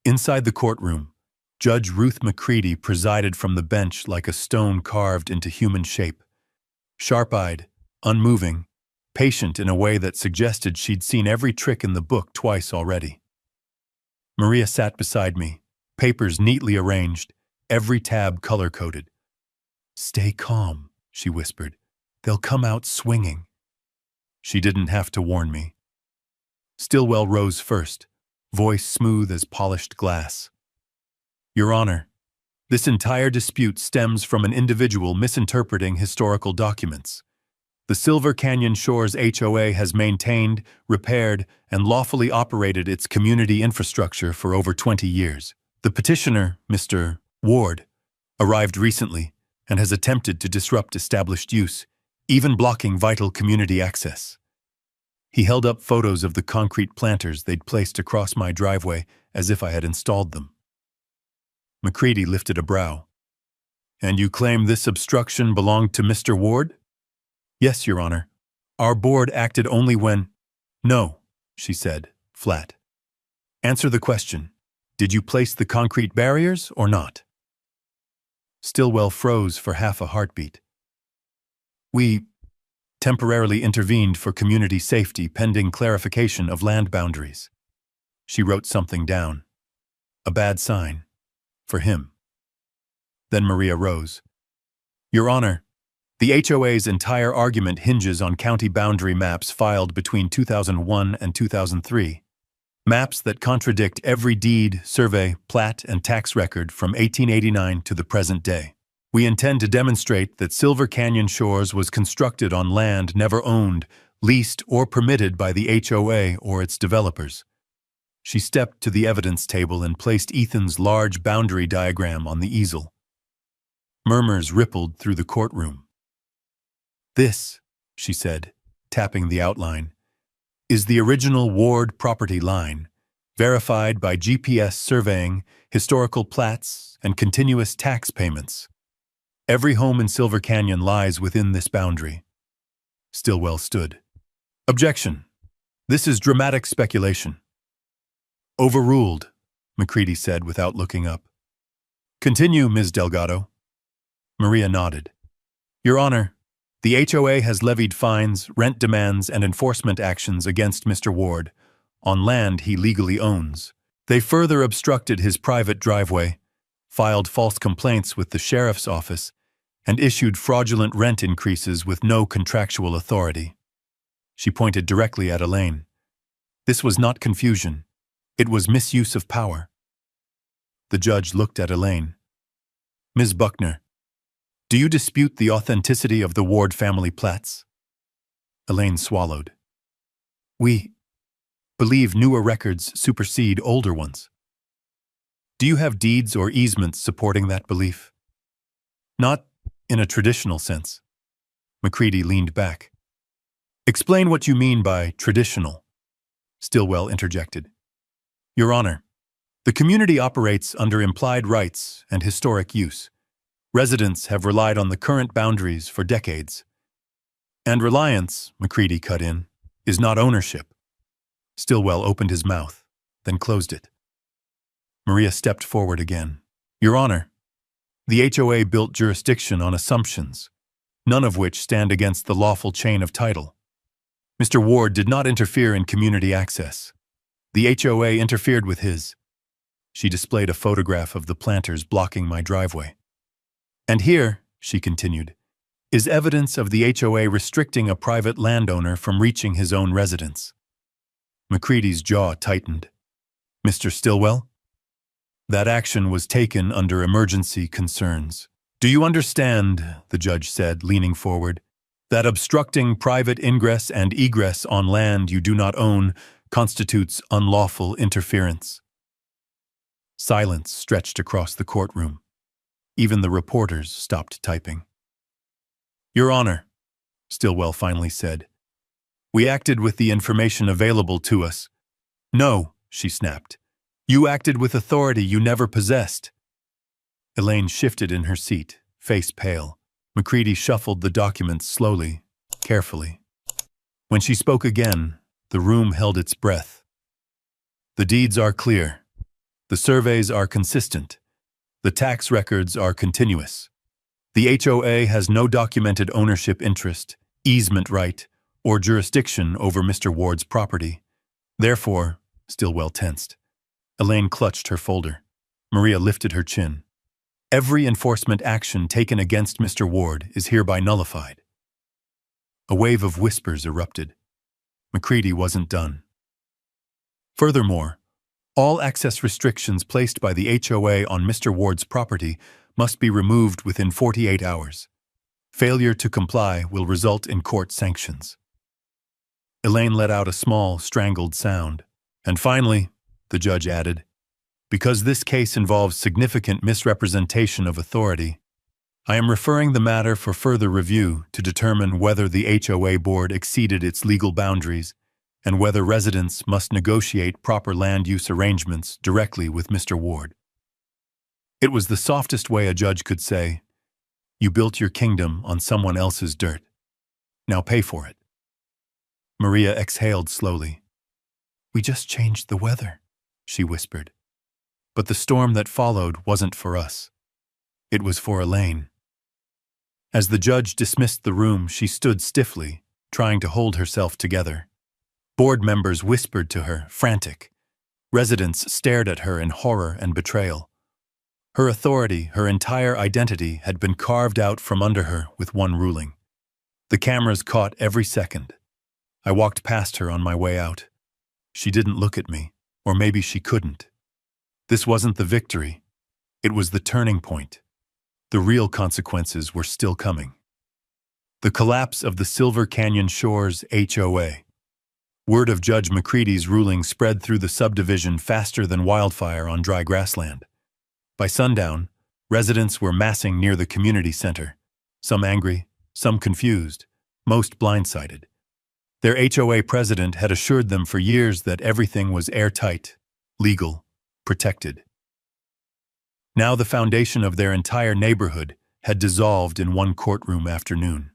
Speaker 1: Inside the courtroom, Judge Ruth McCready presided from the bench like a stone carved into human shape. Sharp-eyed, unmoving, patient in a way that suggested she'd seen every trick in the book twice already. Maria sat beside me, papers neatly arranged, every tab color-coded. "Stay calm," she whispered. "They'll come out swinging." She didn't have to warn me. Stillwell rose first, voice smooth as polished glass. "Your Honor, this entire dispute stems from an individual misinterpreting historical documents. The Silver Canyon Shores HOA has maintained, repaired, and lawfully operated its community infrastructure for over 20 years. The petitioner, Mr. Ward, arrived recently and has attempted to disrupt established use, even blocking vital community access." He held up photos of the concrete planters they'd placed across my driveway as if I had installed them. McCready lifted a brow. "And you claim this obstruction belonged to Mr. Ward?" "Yes, Your Honor. Our board acted only when—" "No," she said, flat. "Answer the question. Did you place the concrete barriers or not?" Stillwell froze for half a heartbeat. "We temporarily intervened for community safety pending clarification of land boundaries." She wrote something down. A bad sign. For him. Then Maria rose. "Your Honor, the HOA's entire argument hinges on county boundary maps filed between 2001 and 2003. Maps that contradict every deed, survey, plat, and tax record from 1889 to the present day. We intend to demonstrate that Silver Canyon Shores was constructed on land never owned, leased, or permitted by the HOA or its developers." She stepped to the evidence table and placed Ethan's large boundary diagram on the easel. Murmurs rippled through the courtroom. "This," she said, tapping the outline, "is the original Ward property line, verified by GPS surveying, historical plats, and continuous tax payments. Every home in Silver Canyon lies within this boundary." Stillwell stood. "Objection. This is dramatic speculation." "Overruled," McCready said without looking up. "Continue, Ms. Delgado." Maria nodded. "Your Honor, the HOA has levied fines, rent demands, and enforcement actions against Mr. Ward on land he legally owns. They further obstructed his private driveway, filed false complaints with the sheriff's office, and issued fraudulent rent increases with no contractual authority." She pointed directly at Elaine. "This was not confusion. It was misuse of power." The judge looked at Elaine. "Ms. Buckner, do you dispute the authenticity of the Ward family plats?" Elaine swallowed. "We believe newer records supersede older ones." "Do you have deeds or easements supporting that belief?" "Not in a traditional sense." McCready leaned back. "Explain what you mean by traditional," Stillwell interjected. "Your Honor, the community operates under implied rights and historic use. Residents have relied on the current boundaries for decades. And reliance," McCready cut in, "is not ownership." Stillwell opened his mouth, then closed it. Maria stepped forward again. "Your Honor, the HOA built jurisdiction on assumptions, none of which stand against the lawful chain of title. Mr. Ward did not interfere in community access. The HOA interfered with his." She displayed a photograph of the planters blocking my driveway. "And here," she continued, "is evidence of the HOA restricting a private landowner from reaching his own residence." McCready's jaw tightened. "Mr. Stillwell?" "That action was taken under emergency concerns. Do you understand," the judge said, leaning forward, "that obstructing private ingress and egress on land you do not own constitutes unlawful interference?" Silence stretched across the courtroom. Even the reporters stopped typing. "Your Honor," Stillwell finally said, "we acted with the information available to us." "No," she snapped. "You acted with authority you never possessed." Elaine shifted in her seat, face pale. McCready shuffled the documents slowly, carefully. When she spoke again, the room held its breath. The deeds are clear. The surveys are consistent. The tax records are continuous. The HOA has no documented ownership interest, easement right, or jurisdiction over Mr. Ward's property. Therefore, still well tensed, Elaine clutched her folder. Maria lifted her chin. Every enforcement action taken against Mr. Ward is hereby nullified. A wave of whispers erupted. McCready wasn't done. Furthermore, all access restrictions placed by the HOA on Mr. Ward's property must be removed within 48 hours. Failure to comply will result in court sanctions. Elaine let out a small, strangled sound. And finally, the judge added, because this case involves significant misrepresentation of authority, I am referring the matter for further review to determine whether the HOA board exceeded its legal boundaries and whether residents must negotiate proper land use arrangements directly with Mr. Ward. It was the softest way a judge could say, you built your kingdom on someone else's dirt. Now pay for it. Maria exhaled slowly. We just changed the weather, she whispered. But the storm that followed wasn't for us. It was for Elaine. As the judge dismissed the room, she stood stiffly, trying to hold herself together. Board members whispered to her, frantic. Residents stared at her in horror and betrayal. Her authority, her entire identity, had been carved out from under her with one ruling. The cameras caught every second. I walked past her on my way out. She didn't look at me, or maybe she couldn't. This wasn't the victory. It was the turning point. The real consequences were still coming. The collapse of the Silver Canyon Shores HOA. Word of Judge McCready's ruling spread through the subdivision faster than wildfire on dry grassland. By sundown, residents were massing near the community center, some angry, some confused, most blindsided. Their HOA president had assured them for years that everything was airtight, legal, protected. Now the foundation of their entire neighborhood had dissolved in one courtroom afternoon.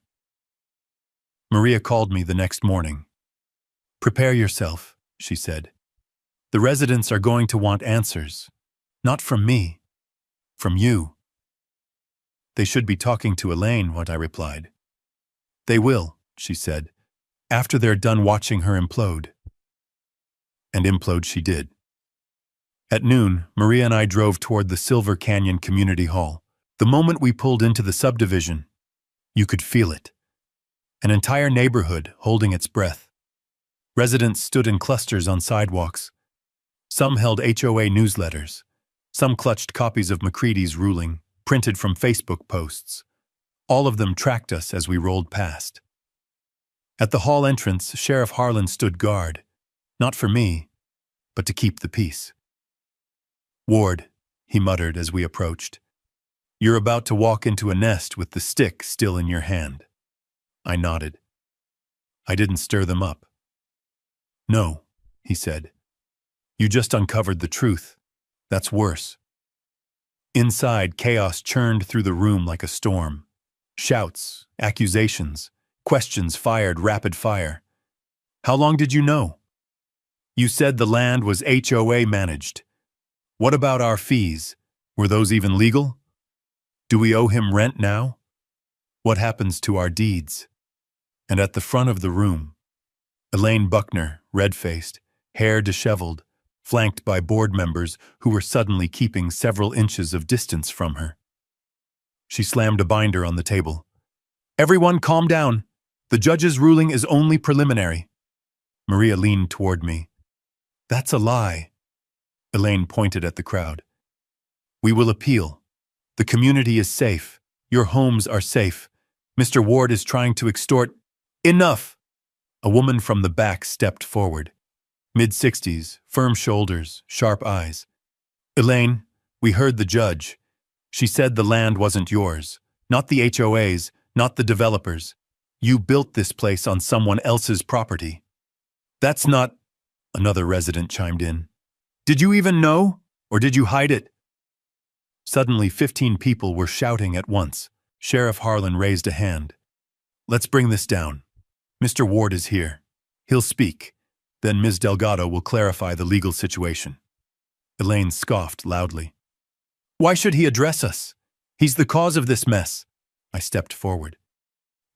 Speaker 1: Maria called me the next morning. Prepare yourself, she said. The residents are going to want answers. Not from me. From you. They should be talking to Elaine, what I replied. They will, she said, after they're done watching her implode. And implode she did. At noon, Maria and I drove toward the Silver Canyon Community Hall. The moment we pulled into the subdivision, you could feel it. An entire neighborhood holding its breath. Residents stood in clusters on sidewalks. Some held HOA newsletters. Some clutched copies of McCready's ruling, printed from Facebook posts. All of them tracked us as we rolled past. At the hall entrance, Sheriff Harlan stood guard, not for me, but to keep the peace. Ward, he muttered as we approached, you're about to walk into a nest with the stick still in your hand. I nodded. I didn't stir them up. No, he said. You just uncovered the truth. That's worse. Inside, chaos churned through the room like a storm. Shouts, accusations, questions fired rapid fire. How long did you know? You said the land was HOA managed. What about our fees? Were those even legal? Do we owe him rent now? What happens to our deeds? And at the front of the room, Elaine Buckner, red-faced, hair disheveled, flanked by board members who were suddenly keeping several inches of distance from her. She slammed a binder on the table. Everyone calm down. The judge's ruling is only preliminary. Maria leaned toward me. That's a lie. Elaine pointed at the crowd. We will appeal. The community is safe. Your homes are safe. Mr. Ward is trying to extort. Enough! A woman from the back stepped forward. Mid-60s, firm shoulders, sharp eyes. Elaine, we heard the judge. She said the land wasn't yours. Not the HOA's, not the developers. You built this place on someone else's property. That's not... Another resident chimed in. Did you even know? Or did you hide it? Suddenly, 15 people were shouting at once. Sheriff Harlan raised a hand. Let's bring this down. Mr. Ward is here. He'll speak. Then Ms. Delgado will clarify the legal situation. Elaine scoffed loudly. Why should he address us? He's the cause of this mess. I stepped forward.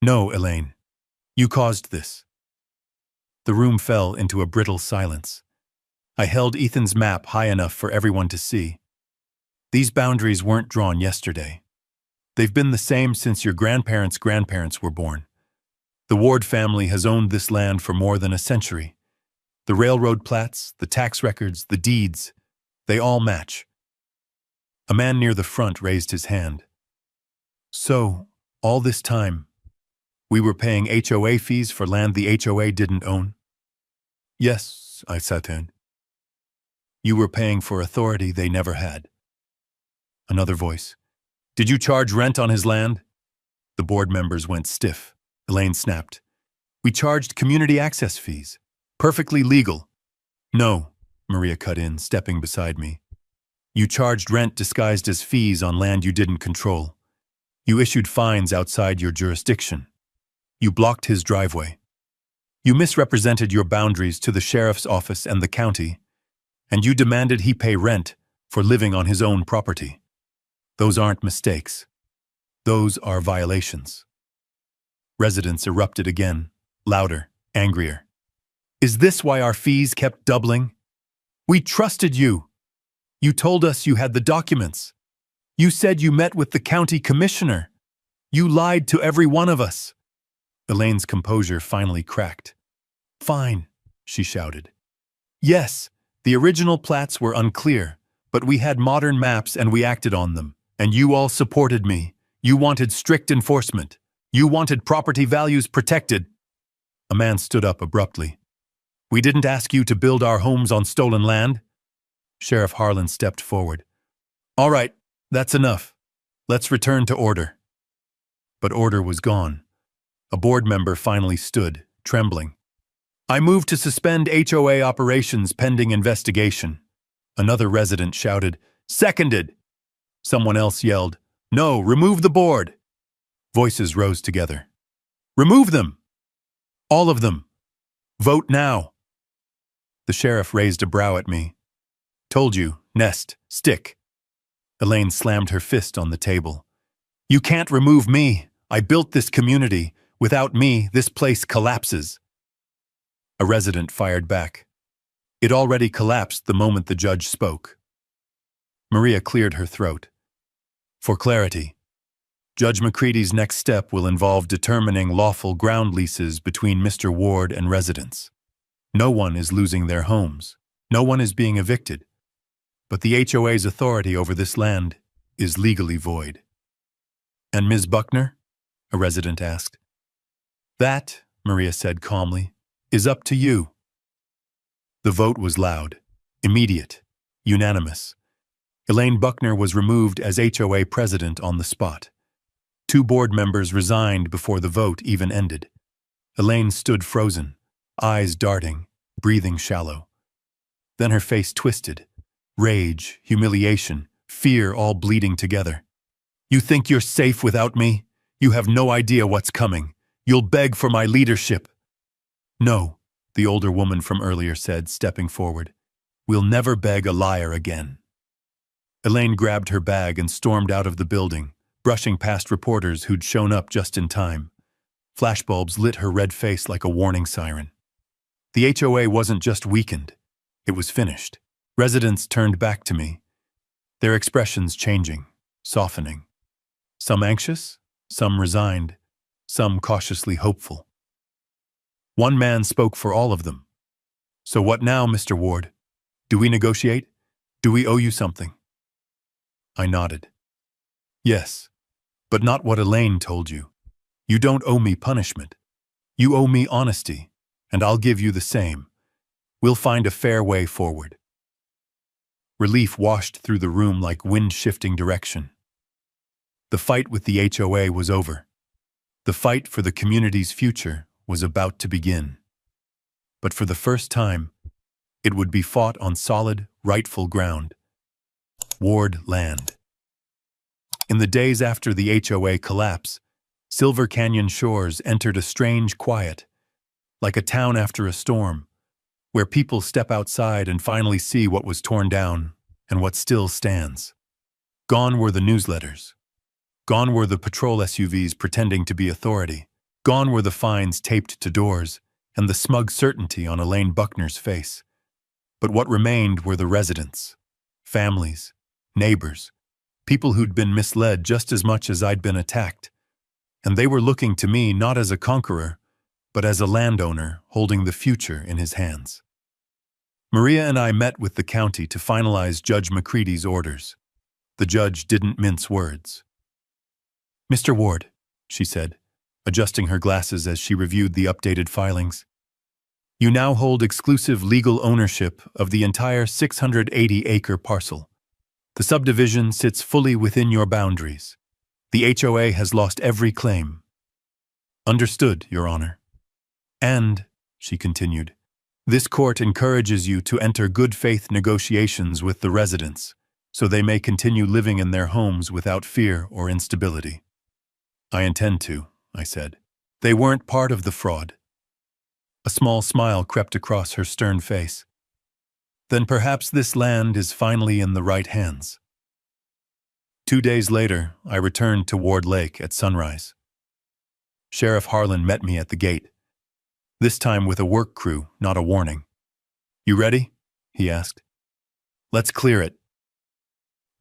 Speaker 1: No, Elaine. You caused this. The room fell into a brittle silence. I held Ethan's map high enough for everyone to see. These boundaries weren't drawn yesterday. They've been the same since your grandparents' grandparents were born. The Ward family has owned this land for more than a century. The railroad plats, the tax records, the deeds, they all match. A man near the front raised his hand. So, all this time, we were paying HOA fees for land the HOA didn't own? Yes, I sat in. You were paying for authority they never had. Another voice. Did you charge rent on his land? The board members went stiff. Elaine snapped. We charged community access fees. Perfectly legal. No, Maria cut in, stepping beside me. You charged rent disguised as fees on land you didn't control. You issued fines outside your jurisdiction. You blocked his driveway. You misrepresented your boundaries to the sheriff's office and the county, and you demanded he pay rent for living on his own property. Those aren't mistakes. Those are violations. Residents erupted again, louder, angrier. Is this why our fees kept doubling? We trusted you. You told us you had the documents. You said you met with the county commissioner. You lied to every one of us. Elaine's composure finally cracked. Fine, she shouted. Yes, the original plats were unclear, but we had modern maps and we acted on them, and you all supported me. You wanted strict enforcement. You wanted property values protected. A man stood up abruptly. We didn't ask you to build our homes on stolen land. Sheriff Harlan stepped forward. All right, that's enough. Let's return to order. But order was gone. A board member finally stood, trembling. I move to suspend HOA operations pending investigation. Another resident shouted, Seconded! Someone else yelled, No, remove the board! Voices rose together. Remove them! All of them! Vote now! The sheriff raised a brow at me. Told you, nest, stick. Elaine slammed her fist on the table. You can't remove me. I built this community. Without me, this place collapses. A resident fired back. It already collapsed the moment the judge spoke. Maria cleared her throat. For clarity, Judge McCready's next step will involve determining lawful ground leases between Mr. Ward and residents. No one is losing their homes. No one is being evicted. But the HOA's authority over this land is legally void. And Ms. Buckner? A resident asked. That, Maria said calmly, is up to you. The vote was loud, immediate, unanimous. Elaine Buckner was removed as HOA president on the spot. 2 board members resigned before the vote even ended. Elaine stood frozen, eyes darting, breathing shallow. Then her face twisted. Rage, humiliation, fear all bleeding together. You think you're safe without me? You have no idea what's coming. You'll beg for my leadership. No, the older woman from earlier said, stepping forward. We'll never beg a liar again. Elaine grabbed her bag and stormed out of the building, brushing past reporters who'd shown up just in time. Flashbulbs lit her red face like a warning siren. The HOA wasn't just weakened. It was finished. Residents turned back to me, their expressions changing, softening. Some anxious, some resigned, some cautiously hopeful. One man spoke for all of them. So what now, Mr. Ward? Do we negotiate? Do we owe you something? I nodded. Yes, but not what Elaine told you. You don't owe me punishment. You owe me honesty, and I'll give you the same. We'll find a fair way forward. Relief washed through the room like wind shifting direction. The fight with the HOA was over. The fight for the community's future was about to begin. But for the first time, it would be fought on solid, rightful ground. Ward land. In the days after the HOA collapse, Silver Canyon shores entered a strange quiet. like a town after a storm, where people step outside and finally see what was torn down and what still stands. Gone were the newsletters. Gone were the patrol SUVs pretending to be authority. Gone were the fines taped to doors and the smug certainty on Elaine Buckner's face. But what remained were the residents, families, neighbors, people who'd been misled just as much as I'd been attacked. And they were looking to me not as a conqueror, but as a landowner holding the future in his hands. Maria and I met with the county to finalize Judge McCready's orders. The judge didn't mince words. "Mr. Ward," she said, adjusting her glasses as she reviewed the updated filings, "you now hold exclusive legal ownership of the entire 680-acre parcel. The subdivision sits fully within your boundaries. The HOA has lost every claim." "Understood, Your Honor." "And," she continued, "this court encourages you to enter good faith negotiations with the residents, so they may continue living in their homes without fear or instability." "I intend to," I said. "They weren't part of the fraud." A small smile crept across her stern face. "Then perhaps this land is finally in the right hands." 2 days later, I returned to Ward Lake at sunrise. Sheriff Harlan met me at the gate, this time with a work crew, not a warning. "You ready?" he asked. "Let's clear it."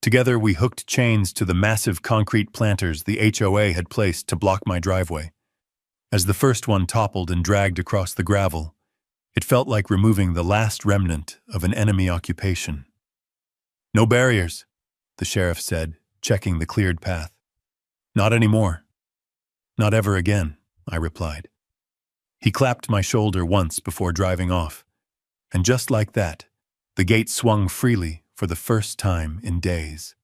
Speaker 1: Together we hooked chains to the massive concrete planters the HOA had placed to block my driveway. As the first one toppled and dragged across the gravel, it felt like removing the last remnant of an enemy occupation. "No barriers," the sheriff said, checking the cleared path. "Not anymore." "Not ever again," I replied. He clapped my shoulder once before driving off, and just like that, the gate swung freely for the first time in days.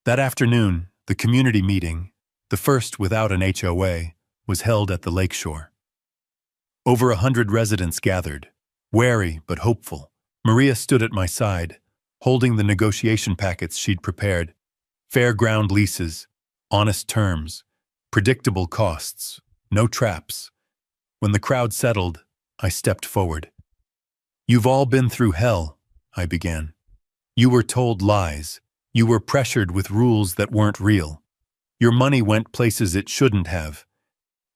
Speaker 1: That afternoon, the community meeting, the first without an HOA, was held at the lakeshore. Over 100 residents gathered, wary but hopeful. Maria stood at my side, holding the negotiation packets she'd prepared. Fair ground leases, honest terms, predictable costs, no traps. When the crowd settled, I stepped forward. "You've all been through hell," I began. "You were told lies. You were pressured with rules that weren't real. Your money went places it shouldn't have.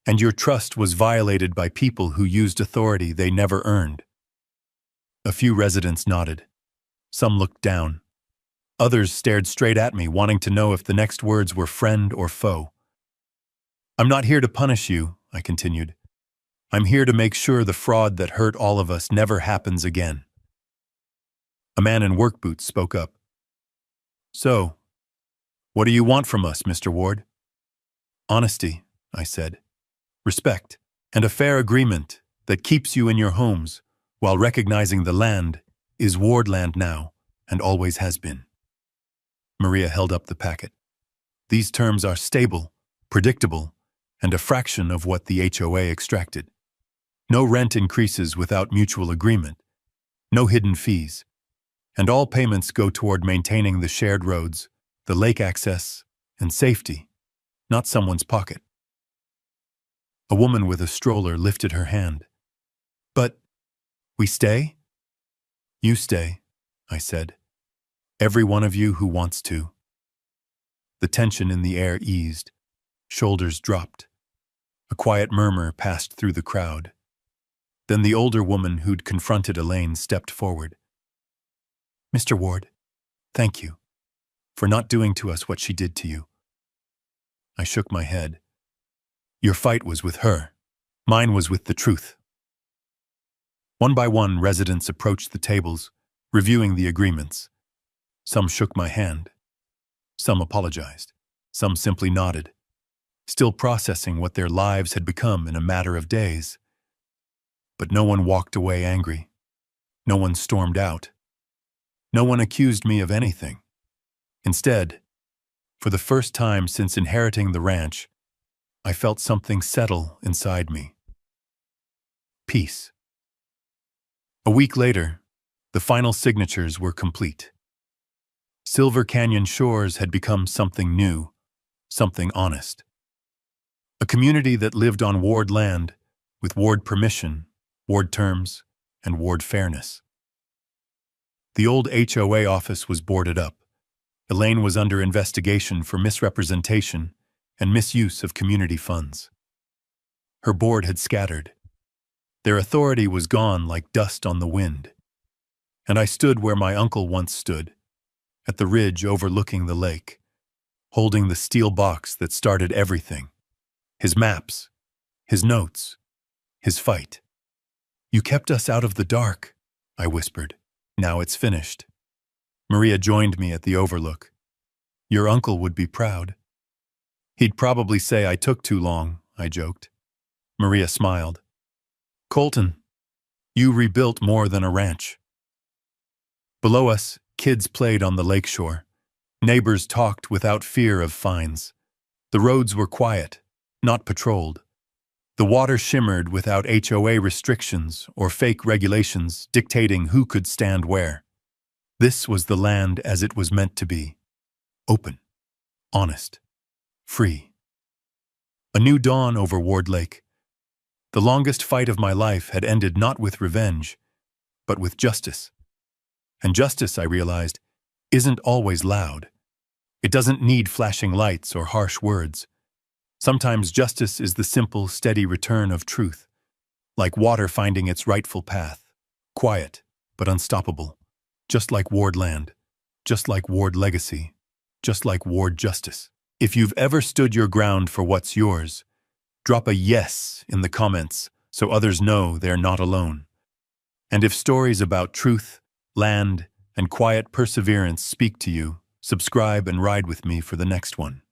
Speaker 1: And your trust was violated by people who used authority they never earned." A few residents nodded. Some looked down. Others stared straight at me, wanting to know if the next words were friend or foe. "I'm not here to punish you," I continued. "I'm here to make sure the fraud that hurt all of us never happens again." A man in work boots spoke up. "So, what do you want from us, Mr. Ward?" "Honesty," I said. "Respect, and a fair agreement that keeps you in your homes while recognizing the land is Ward land now and always has been." Maria held up the packet. "These terms are stable, predictable, and a fraction of what the HOA extracted. No rent increases without mutual agreement, no hidden fees, and all payments go toward maintaining the shared roads, the lake access, and safety, not someone's pocket." A woman with a stroller lifted her hand. "But we stay?" "You stay," I said. "Every one of you who wants to." The tension in the air eased. Shoulders dropped. A quiet murmur passed through the crowd. Then the older woman who'd confronted Elaine stepped forward. "Mr. Ward, thank you for not doing to us what she did to you." I shook my head. "Your fight was with her. Mine was with the truth." One by one, residents approached the tables, reviewing the agreements. Some shook my hand. Some apologized. Some simply nodded, still processing what their lives had become in a matter of days. But no one walked away angry. No one stormed out. No one accused me of anything. Instead, for the first time since inheriting the ranch, I felt something settle inside me. Peace. A week later, the final signatures were complete. Silver Canyon Shores had become something new, something honest. A community that lived on Ward land with ward permission, ward terms, and ward fairness. The old HOA office was boarded up. Elaine was under investigation for misrepresentation and misuse of community funds. Her board had scattered. Their authority was gone like dust on the wind. And I stood where my uncle once stood, at the ridge overlooking the lake, holding the steel box that started everything. His maps, his notes, his fight. "You kept us out of the dark," I whispered. "Now it's finished." Maria joined me at the overlook. "Your uncle would be proud." "He'd probably say I took too long," I joked. Maria smiled. "Colton, you rebuilt more than a ranch." Below us, kids played on the lakeshore. Neighbors talked without fear of fines. The roads were quiet, not patrolled. The water shimmered without HOA restrictions or fake regulations dictating who could stand where. This was the land as it was meant to be. Open, honest, free. A new dawn over Ward Lake. The longest fight of my life had ended not with revenge, but with justice. And justice, I realized, isn't always loud. It doesn't need flashing lights or harsh words. Sometimes justice is the simple, steady return of truth, like water finding its rightful path, quiet but unstoppable, just like Ward land, just like Ward legacy, just like Ward justice. If you've ever stood your ground for what's yours, drop a yes in the comments so others know they're not alone. And if stories about truth, land, and quiet perseverance speak to you, subscribe and ride with me for the next one.